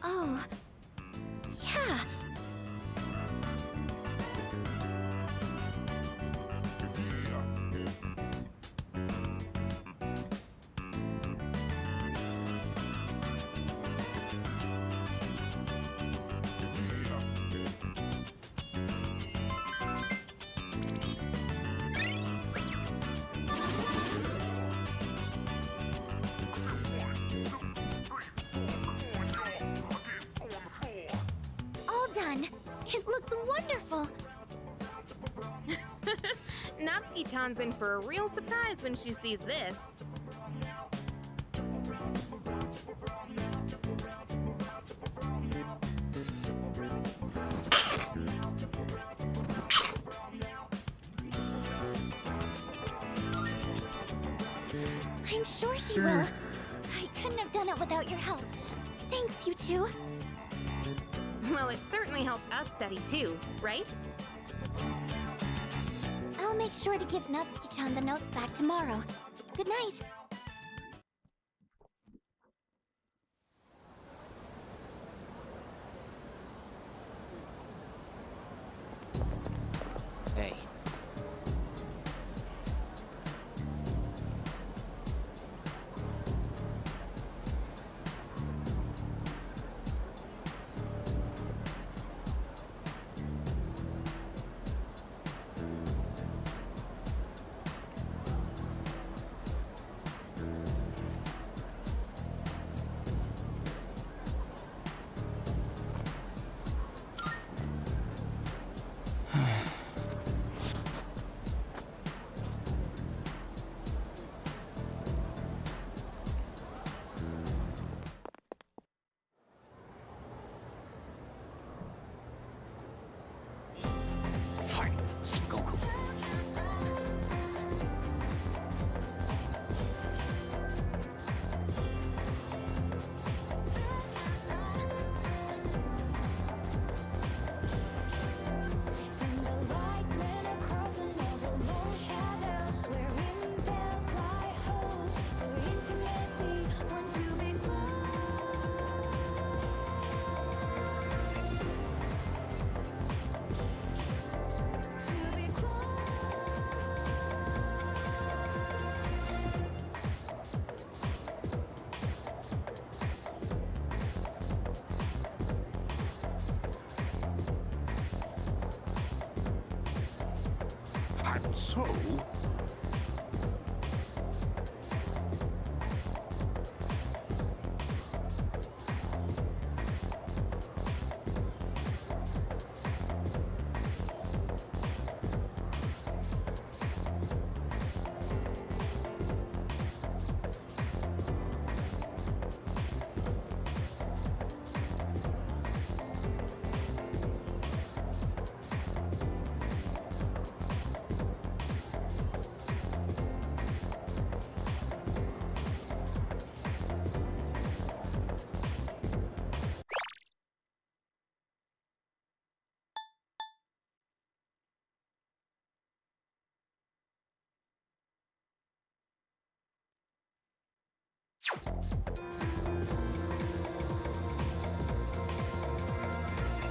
[SPEAKER 3] Oh, yeah. All done. It looks wonderful.
[SPEAKER 2] Natsuki-chan's in for a real surprise when she sees this.
[SPEAKER 3] I'm sure she will. I couldn't have done it without your help. Thanks, you two.
[SPEAKER 2] Well, it certainly helped us study too, right?
[SPEAKER 3] I'll make sure to give Natsuki-chan the notes back tomorrow. Good night.
[SPEAKER 11] Hey.
[SPEAKER 12] Fight, Sengoku. And so...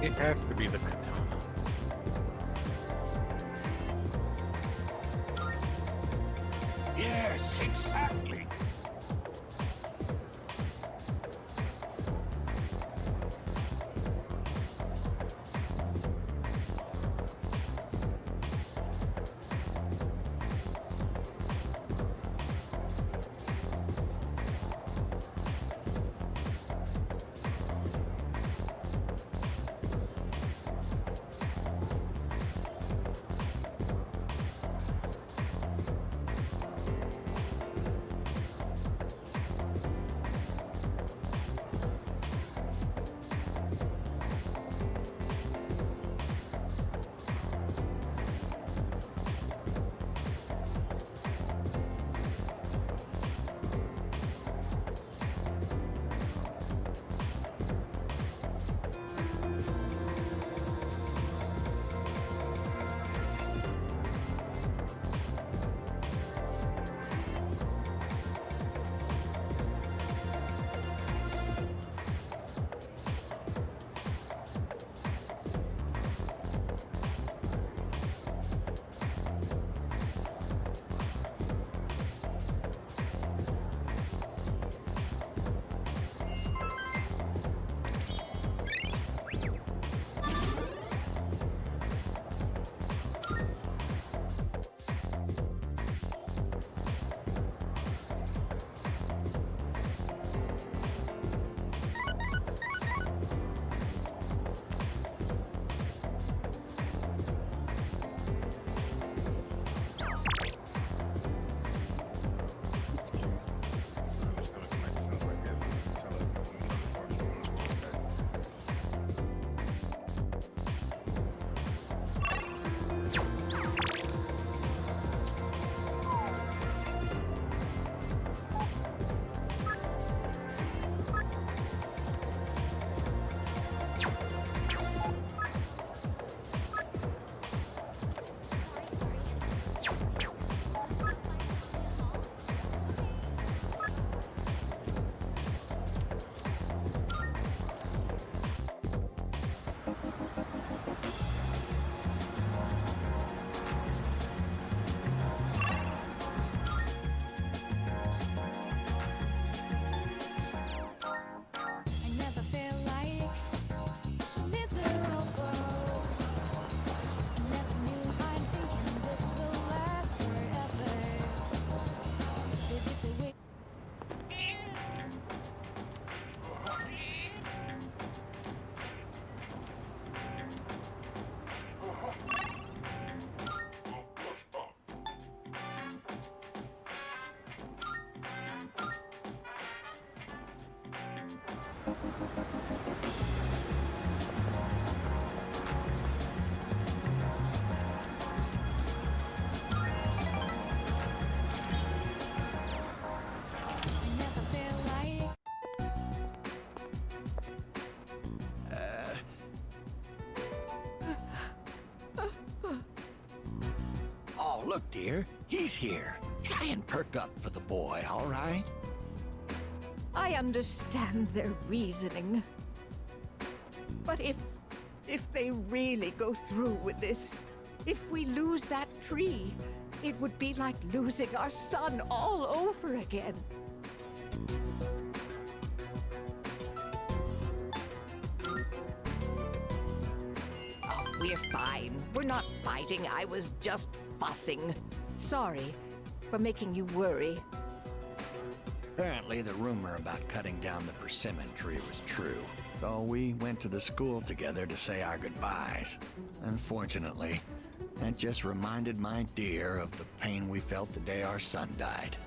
[SPEAKER 1] It has to be the katana.
[SPEAKER 12] Yes, exactly.
[SPEAKER 1] So I'm just gonna connect stuff like this until it's
[SPEAKER 12] Oh, look, dear. He's here. Try and perk up for the boy, all right?
[SPEAKER 13] I understand their reasoning. But if they really go through with this, if we lose that tree, it would be like losing our son all over again. Oh, we're fine. We're not fighting. I was just fussing. Sorry for making you worry.
[SPEAKER 12] Apparently, the rumor about cutting down the persimmon tree was true. So we went to the school together to say our goodbyes. Unfortunately, that just reminded my dear of the pain we felt the day our son died.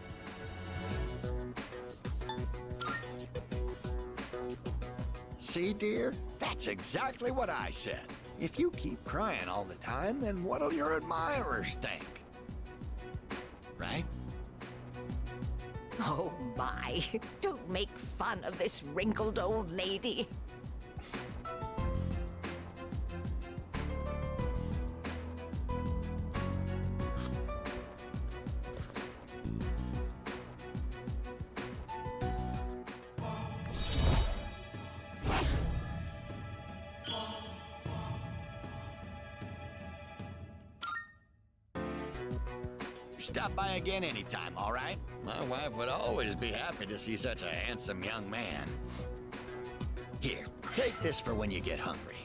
[SPEAKER 12] See, dear? That's exactly what I said. If you keep crying all the time, then what'll your admirers think? Right?
[SPEAKER 13] Oh my, don't make fun of this wrinkled old lady.
[SPEAKER 14] Stop by again anytime, all right? My wife would always be happy to see such a handsome young man. Here, take this for when you get hungry.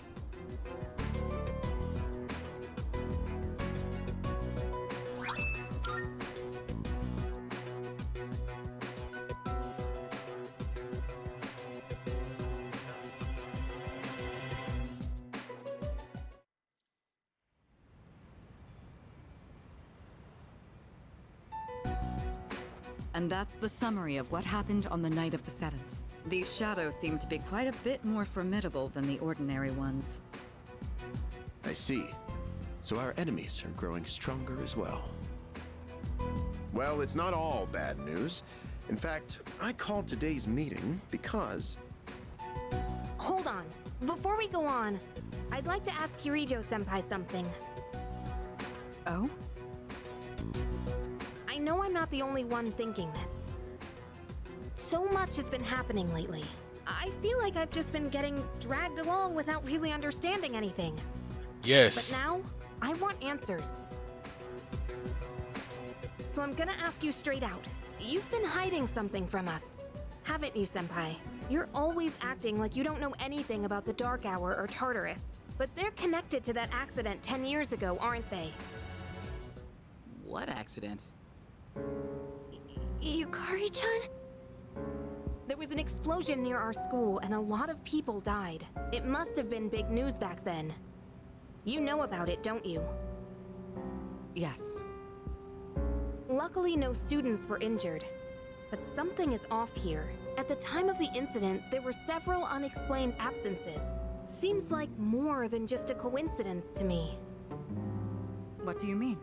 [SPEAKER 6] And that's the summary of what happened on the night of the 7th. These shadows seem to be quite a bit more formidable than the ordinary ones.
[SPEAKER 8] I see. So our enemies are growing stronger as well. Well, it's not all bad news. In fact, I called today's meeting because...
[SPEAKER 2] Hold on. Before we go on, I'd like to ask Kirijo-senpai something.
[SPEAKER 6] Oh?
[SPEAKER 2] I know I'm not the only one thinking this. So much has been happening lately. I feel like I've just been getting dragged along without really understanding anything.
[SPEAKER 1] Yes.
[SPEAKER 2] But now, I want answers. So I'm gonna ask you straight out. You've been hiding something from us, haven't you, Senpai? You're always acting like you don't know anything about the Dark Hour or Tartarus. But they're connected to that accident 10 years ago, aren't they?
[SPEAKER 5] What accident?
[SPEAKER 2] Yukari-chan? There was an explosion near our school and a lot of people died. It must have been big news back then. You know about it, don't you?
[SPEAKER 6] Yes.
[SPEAKER 2] Luckily, no students were injured. But something is off here. At the time of the incident, there were several unexplained absences. Seems like more than just a coincidence to me.
[SPEAKER 6] What do you mean?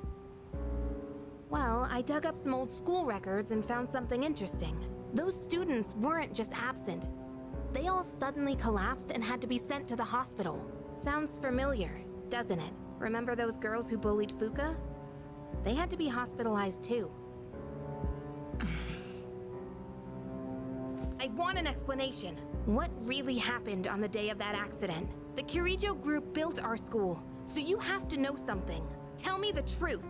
[SPEAKER 2] Well, I dug up some old school records and found something interesting. Those students weren't just absent. They all suddenly collapsed and had to be sent to the hospital. Sounds familiar, doesn't it? Remember those girls who bullied Fuka? They had to be hospitalized too. I want an explanation. What really happened on the day of that accident? The Kirijo group built our school, so you have to know something. Tell me the truth.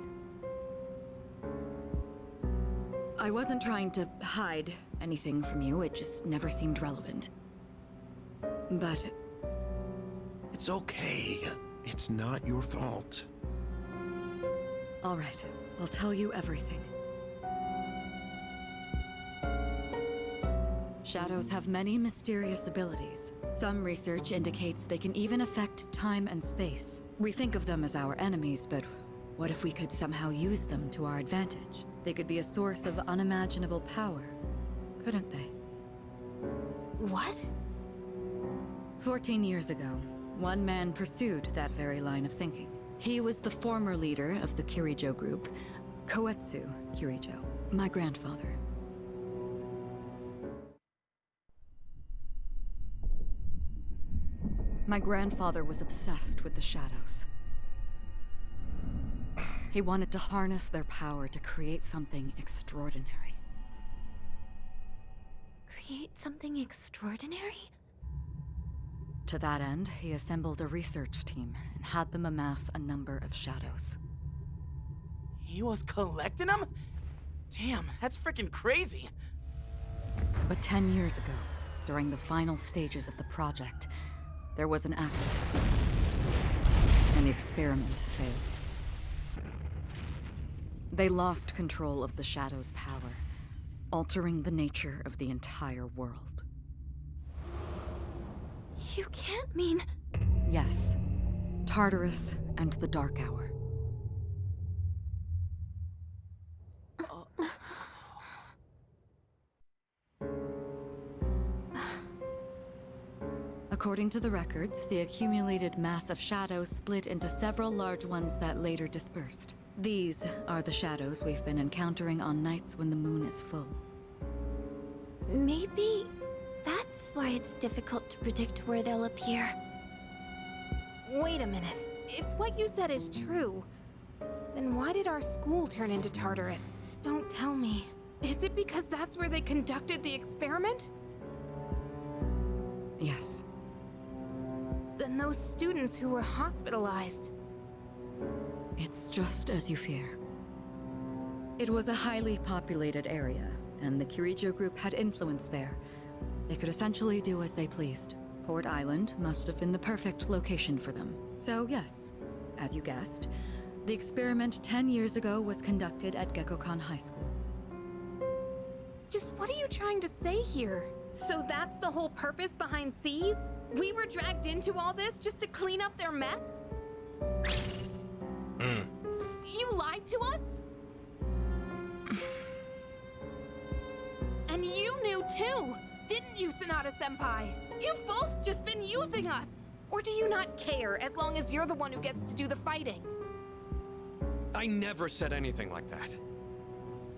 [SPEAKER 6] I wasn't trying to hide anything from you, it just never seemed relevant. But...
[SPEAKER 8] It's okay. It's not your fault.
[SPEAKER 6] All right, I'll tell you everything. Shadows have many mysterious abilities. Some research indicates they can even affect time and space. We think of them as our enemies, but what if we could somehow use them to our advantage? They could be a source of unimaginable power, couldn't they?
[SPEAKER 2] What?
[SPEAKER 6] 14 years ago, one man pursued that very line of thinking. He was the former leader of the Kirijo group, Koetsu Kirijo, my grandfather. My grandfather was obsessed with the shadows. He wanted to harness their power to create something extraordinary.
[SPEAKER 3] Create something extraordinary?
[SPEAKER 6] To that end, he assembled a research team and had them amass a number of shadows.
[SPEAKER 5] He was collecting them? Damn, that's freaking crazy.
[SPEAKER 6] But 10 years ago, during the final stages of the project, there was an accident, and the experiment failed. They lost control of the Shadow's power, altering the nature of the entire world.
[SPEAKER 3] You can't mean...
[SPEAKER 6] Yes. Tartarus and the Dark Hour. According to the records, the accumulated mass of shadows split into several large ones that later dispersed. These are the shadows we've been encountering on nights when the moon is full.
[SPEAKER 3] Maybe that's why it's difficult to predict where they'll appear.
[SPEAKER 2] Wait a minute. If what you said is true, then why did our school turn into Tartarus? Don't tell me. Is it because that's where they conducted the experiment?
[SPEAKER 6] Yes.
[SPEAKER 2] Then those students who were hospitalized...
[SPEAKER 6] It's just as you fear. It was a highly populated area, and the Kirijo group had influence there. They could essentially do as they pleased. Port Island must have been the perfect location for them. So yes, as you guessed, the experiment 10 years ago was conducted at Gekkokan High School.
[SPEAKER 2] Just what are you trying to say here? So that's the whole purpose behind C's? We were dragged into all this just to clean up their mess? You lied to us? And you knew too, didn't you, Sanada-senpai? You've both just been using us! Or do you not care as long as you're the one who gets to do the fighting?
[SPEAKER 7] I never said anything like that.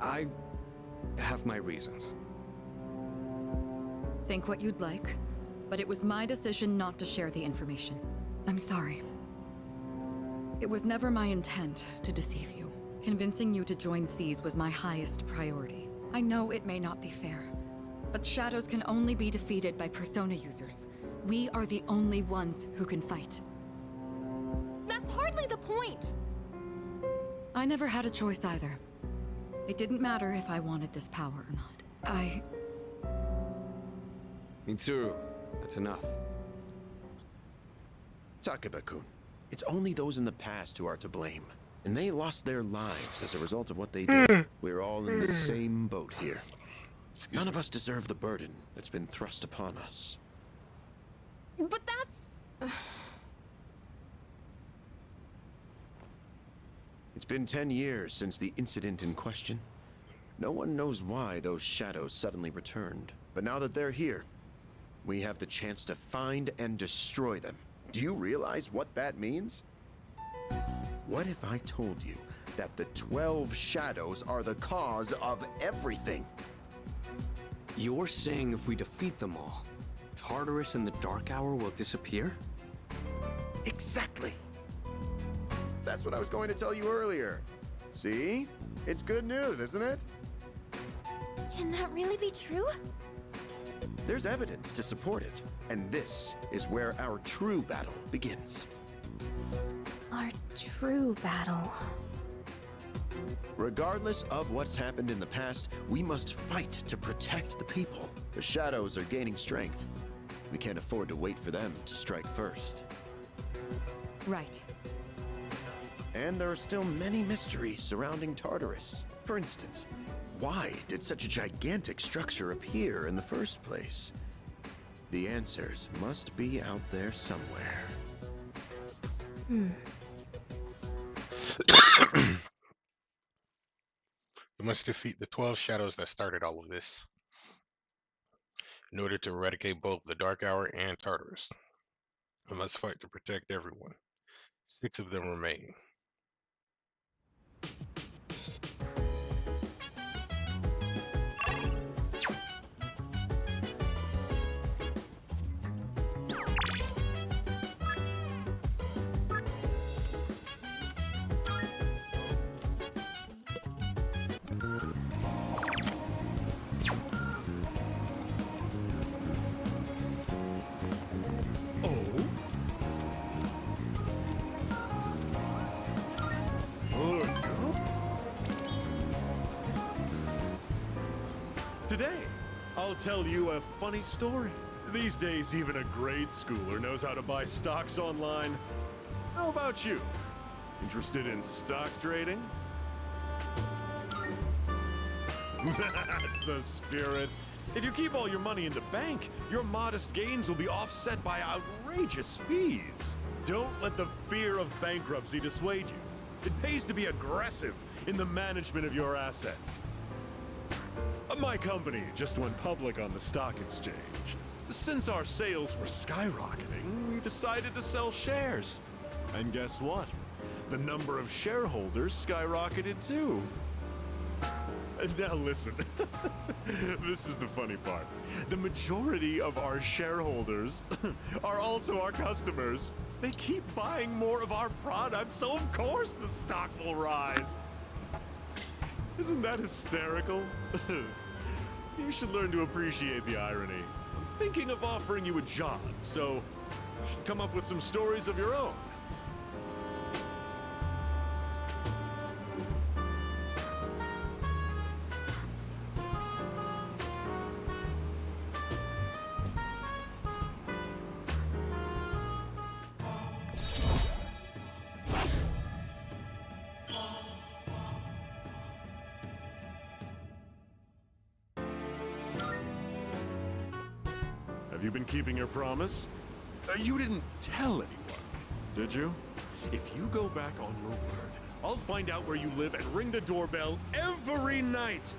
[SPEAKER 7] I have my reasons.
[SPEAKER 6] Think what you'd like, but it was my decision not to share the information. I'm sorry. It was never my intent to deceive you. Convincing you to join C's was my highest priority. I know it may not be fair, but shadows can only be defeated by persona users. We are the only ones who can fight.
[SPEAKER 2] That's hardly the point!
[SPEAKER 6] I never had a choice either. It didn't matter if I wanted this power or not.
[SPEAKER 7] Mitsuru, that's enough.
[SPEAKER 8] Takeba-kun, it's only those in the past who are to blame. And they lost their lives as a result of what they did. We're all in the same boat here. None of us deserve the burden that's been thrust upon us.
[SPEAKER 2] But that's...
[SPEAKER 8] It's been 10 years since the incident in question. No one knows why those shadows suddenly returned. But now that they're here, we have the chance to find and destroy them. Do you realize what that means? What if I told you that the 12 shadows are the cause of everything?
[SPEAKER 7] You're saying if we defeat them all, Tartarus and the Dark Hour will disappear?
[SPEAKER 8] Exactly. That's what I was going to tell you earlier. See? It's good news, isn't it?
[SPEAKER 3] Can that really be true?
[SPEAKER 8] There's evidence to support it. And this is where our true battle begins.
[SPEAKER 3] Our true battle.
[SPEAKER 8] Regardless of what's happened in the past, we must fight to protect the people. The shadows are gaining strength. We can't afford to wait for them to strike first.
[SPEAKER 6] Right.
[SPEAKER 8] And there are still many mysteries surrounding Tartarus. For instance, why did such a gigantic structure appear in the first place? The answers must be out there somewhere.
[SPEAKER 1] We must defeat the 12 shadows that started all of this in order to eradicate both the Dark Hour and Tartarus. We must fight to protect everyone. 6 of them remain.
[SPEAKER 15] Today, I'll tell you a funny story. These days, even a grade schooler knows how to buy stocks online. How about you? Interested in stock trading? That's the spirit. If you keep all your money in the bank, your modest gains will be offset by outrageous fees. Don't let the fear of bankruptcy dissuade you. It pays to be aggressive in the management of your assets. My company just went public on the stock exchange. Since our sales were skyrocketing, we decided to sell shares. And guess what? The number of shareholders skyrocketed too. Now listen, this is the funny part. The majority of our shareholders are also our customers. They keep buying more of our products, so of course the stock will rise. Isn't that hysterical? You should learn to appreciate the irony. I'm thinking of offering you a job, so you should come up with some stories of your own. you been keeping your promise? You didn't tell anyone, did you? If you go back on your word, I'll find out where you live and ring the doorbell every night!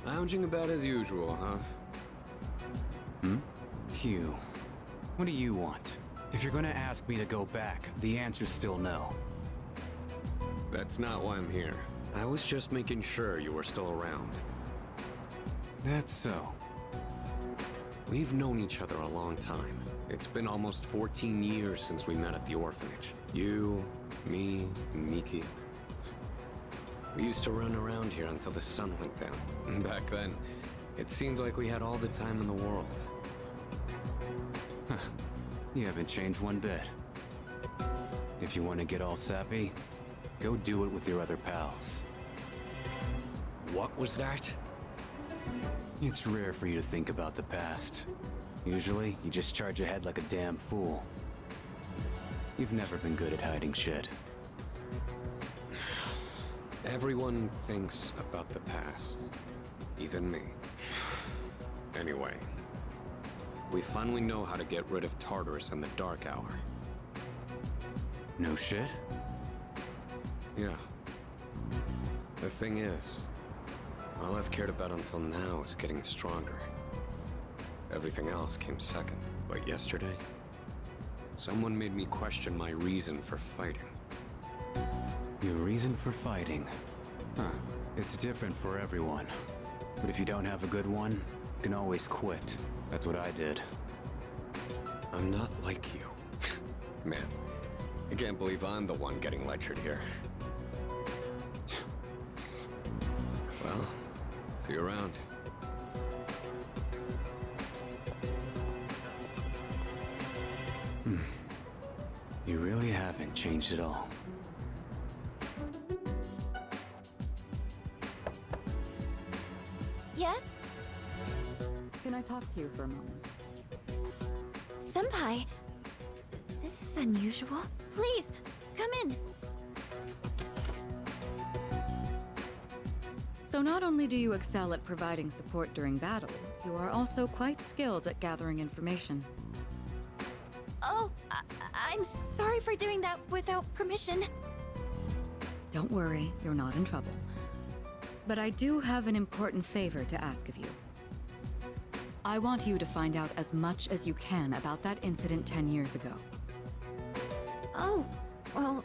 [SPEAKER 7] Lounging about as usual, huh?
[SPEAKER 16] Hugh, what do you want? If you're gonna ask me to go back, the answer's still no.
[SPEAKER 7] That's not why I'm here. I was just making sure you were still around.
[SPEAKER 16] That's so.
[SPEAKER 7] We've known each other a long time. It's been almost 14 years since we met at the orphanage. You, me, and Miki. We used to run around here until the sun went down. Back then, it seemed like we had all the time in the world.
[SPEAKER 16] You haven't changed one bit. If you want to get all sappy, go do it with your other pals.
[SPEAKER 7] What was that?
[SPEAKER 16] It's rare for you to think about the past. Usually, you just charge ahead like a damn fool. You've never been good at hiding shit.
[SPEAKER 7] Everyone thinks about the past. Even me. Anyway, we finally know how to get rid of Tartarus in the Dark Hour.
[SPEAKER 16] No shit?
[SPEAKER 7] Yeah. The thing is, all I've cared about until now is getting stronger. Everything else came second. But yesterday, someone made me question my reason for fighting.
[SPEAKER 16] Your reason for fighting? Huh. It's different for everyone. But if you don't have a good one, you can always quit. That's what I did.
[SPEAKER 7] I'm not like you. Man, I can't believe I'm the one getting lectured here. Well, see you around.
[SPEAKER 16] You really haven't changed at all.
[SPEAKER 3] Yes?
[SPEAKER 6] Can I talk to you for a moment?
[SPEAKER 3] Senpai, this is unusual. Please, come in.
[SPEAKER 6] So not only do you excel at providing support during battle, you are also quite skilled at gathering information.
[SPEAKER 3] Oh, I'm sorry for doing that without permission.
[SPEAKER 6] Don't worry, you're not in trouble. But I do have an important favor to ask of you. I want you to find out as much as you can about that incident 10 years ago.
[SPEAKER 3] Oh, well,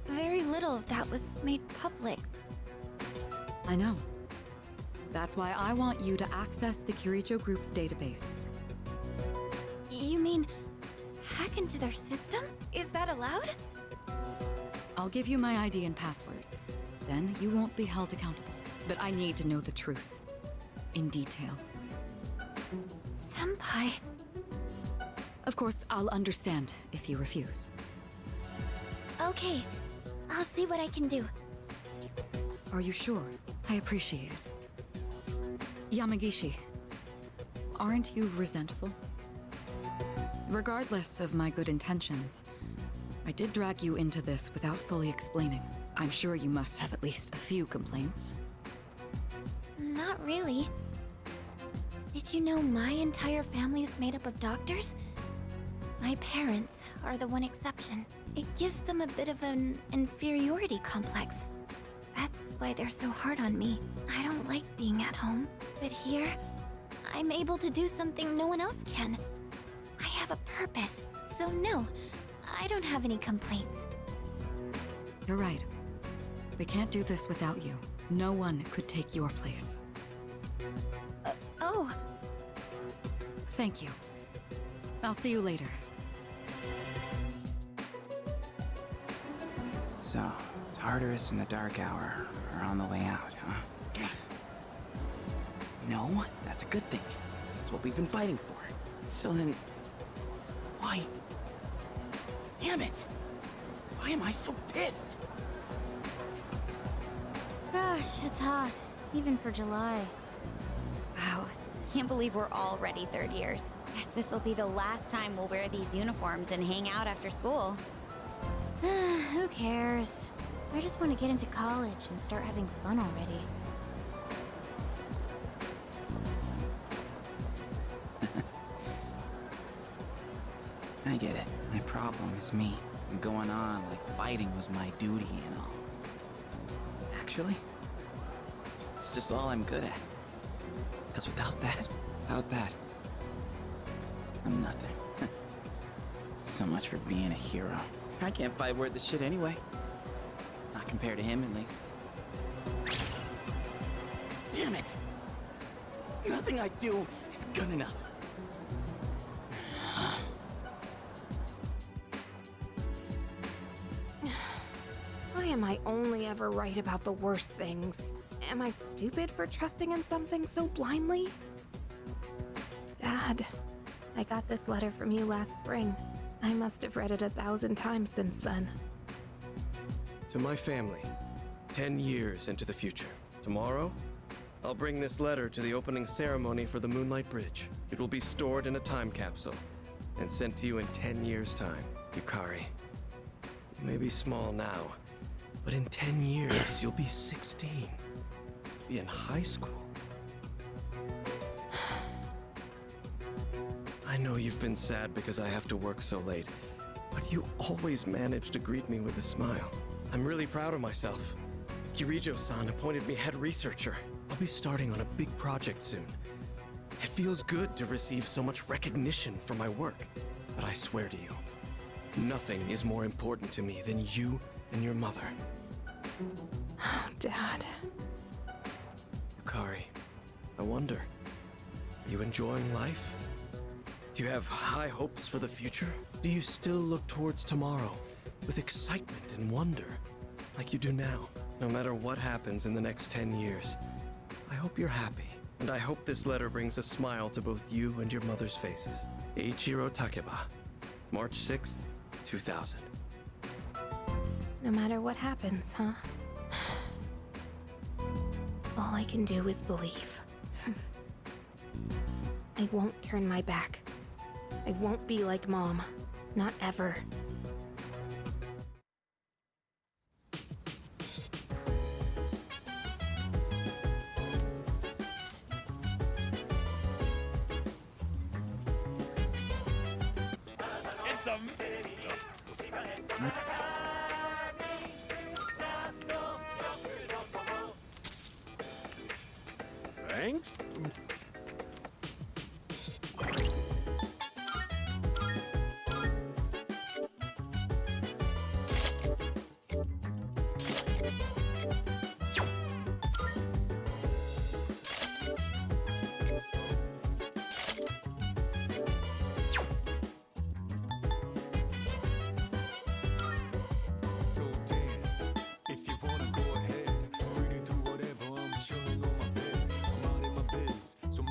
[SPEAKER 3] very little of that was made public.
[SPEAKER 6] I know. That's why I want you to access the Kirijo Group's database.
[SPEAKER 3] You mean hack into their system? Is that allowed?
[SPEAKER 6] I'll give you my ID and password. Then you won't be held accountable. But I need to know the truth. In detail.
[SPEAKER 3] Senpai.
[SPEAKER 6] Of course, I'll understand if you refuse.
[SPEAKER 3] Okay, I'll see what I can do.
[SPEAKER 6] Are you sure? I appreciate it. Yamagishi, aren't you resentful? Regardless of my good intentions, I did drag you into this without fully explaining. I'm sure you must have at least a few complaints.
[SPEAKER 3] Not really. Did you know my entire family is made up of doctors? My parents are the one exception. It gives them a bit of an inferiority complex. That's why they're so hard on me. I don't like being at home. But here, I'm able to do something no one else can. I have a purpose, so no, I don't have any complaints.
[SPEAKER 6] You're right. We can't do this without you. No one could take your place.
[SPEAKER 3] Oh.
[SPEAKER 6] Thank you. I'll see you later.
[SPEAKER 17] So, Tartarus and the Dark Hour are on the way out, huh? No, that's a good thing. That's what we've been fighting for. So then, why? Damn it! Why am I so pissed?
[SPEAKER 3] Gosh,
[SPEAKER 18] Gosh, it's hot, even for July.
[SPEAKER 19] Wow, can't believe we're already third years. Guess this will be the last time we'll wear these uniforms and hang out after school.
[SPEAKER 18] Who cares? I just want to get into college and start having fun already.
[SPEAKER 17] I get it. My problem is me. I'm going on like fighting was my duty and all. Actually, it's just all I'm good at. Because without that, I'm nothing. So much for being a hero. I can't fight worth the shit anyway. Not compared to him, at least. Damn it! Nothing I do is good enough.
[SPEAKER 2] Why am I only ever right about the worst things? Am I stupid for trusting in something so blindly? Dad, I got this letter from you last spring. I must have read it 1,000 times since then.
[SPEAKER 20] To my family, 10 years into the future. Tomorrow, I'll bring this letter to the opening ceremony for the Moonlight Bridge. It will be stored in a time capsule and sent to you in 10 years' time. Yukari, you may be small now, but in 10 years, you'll be 16. Be in high school. I know you've been sad because I have to work so late, but you always manage to greet me with a smile. I'm really proud of myself. Kirijo-san appointed me head researcher. I'll be starting on a big project soon. It feels good to receive so much recognition for my work, but I swear to you, nothing is more important to me than you and your mother.
[SPEAKER 2] Oh, Dad.
[SPEAKER 20] Yukari, I wonder, you enjoying life? Do you have high hopes for the future? Do you still look towards tomorrow with excitement and wonder, like you do now? No matter what happens in the next 10 years, I hope you're happy, and I hope this letter brings a smile to both you and your mother's faces. Eiichiro Takeba, March 6th, 2000.
[SPEAKER 2] No matter what happens, huh? All I can do is believe. I won't turn my back. I won't be like Mom. Not ever.
[SPEAKER 15] It's a... Thanks.
[SPEAKER 10] So dance, if you wanna go ahead. Free to do whatever, I'm chilling on my bed. I'm out in my biz, so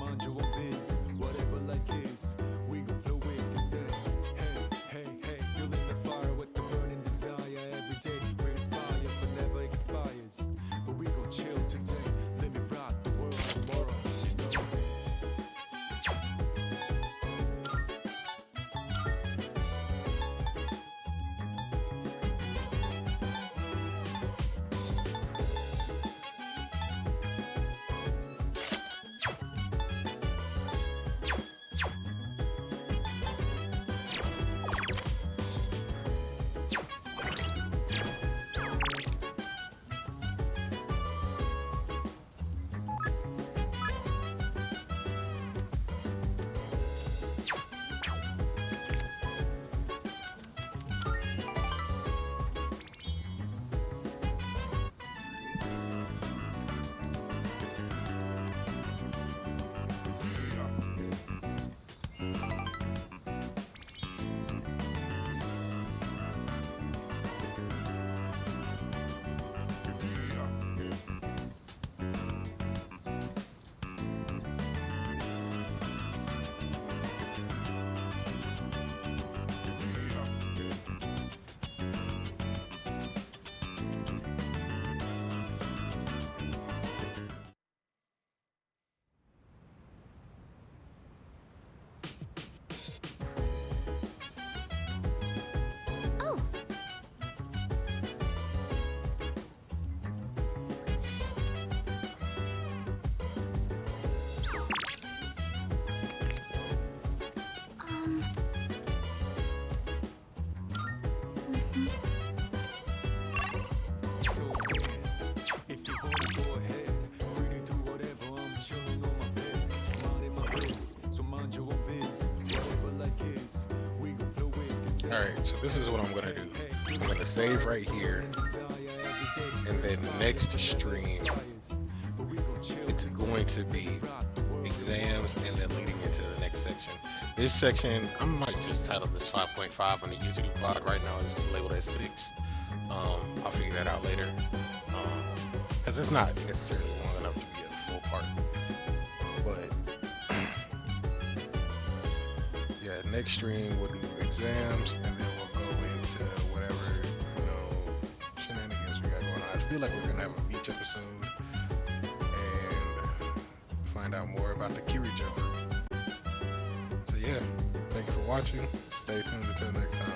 [SPEAKER 1] Alright, so this is what I'm gonna do. I'm gonna save right here, and then next stream, it's going to be exams and then leading into the next section. This section, I might just title this 5.5 on the YouTube blog. Right now it's labeled as 6. I'll figure that out later. Because it's not necessarily long enough to be a full part. But yeah, next stream we'll do exams and then we'll go into whatever, you know, shenanigans we got going on. I feel like we're gonna have a beach episode and find out more about the Kiri jumper. So yeah, thank you for watching. Stay tuned until next time.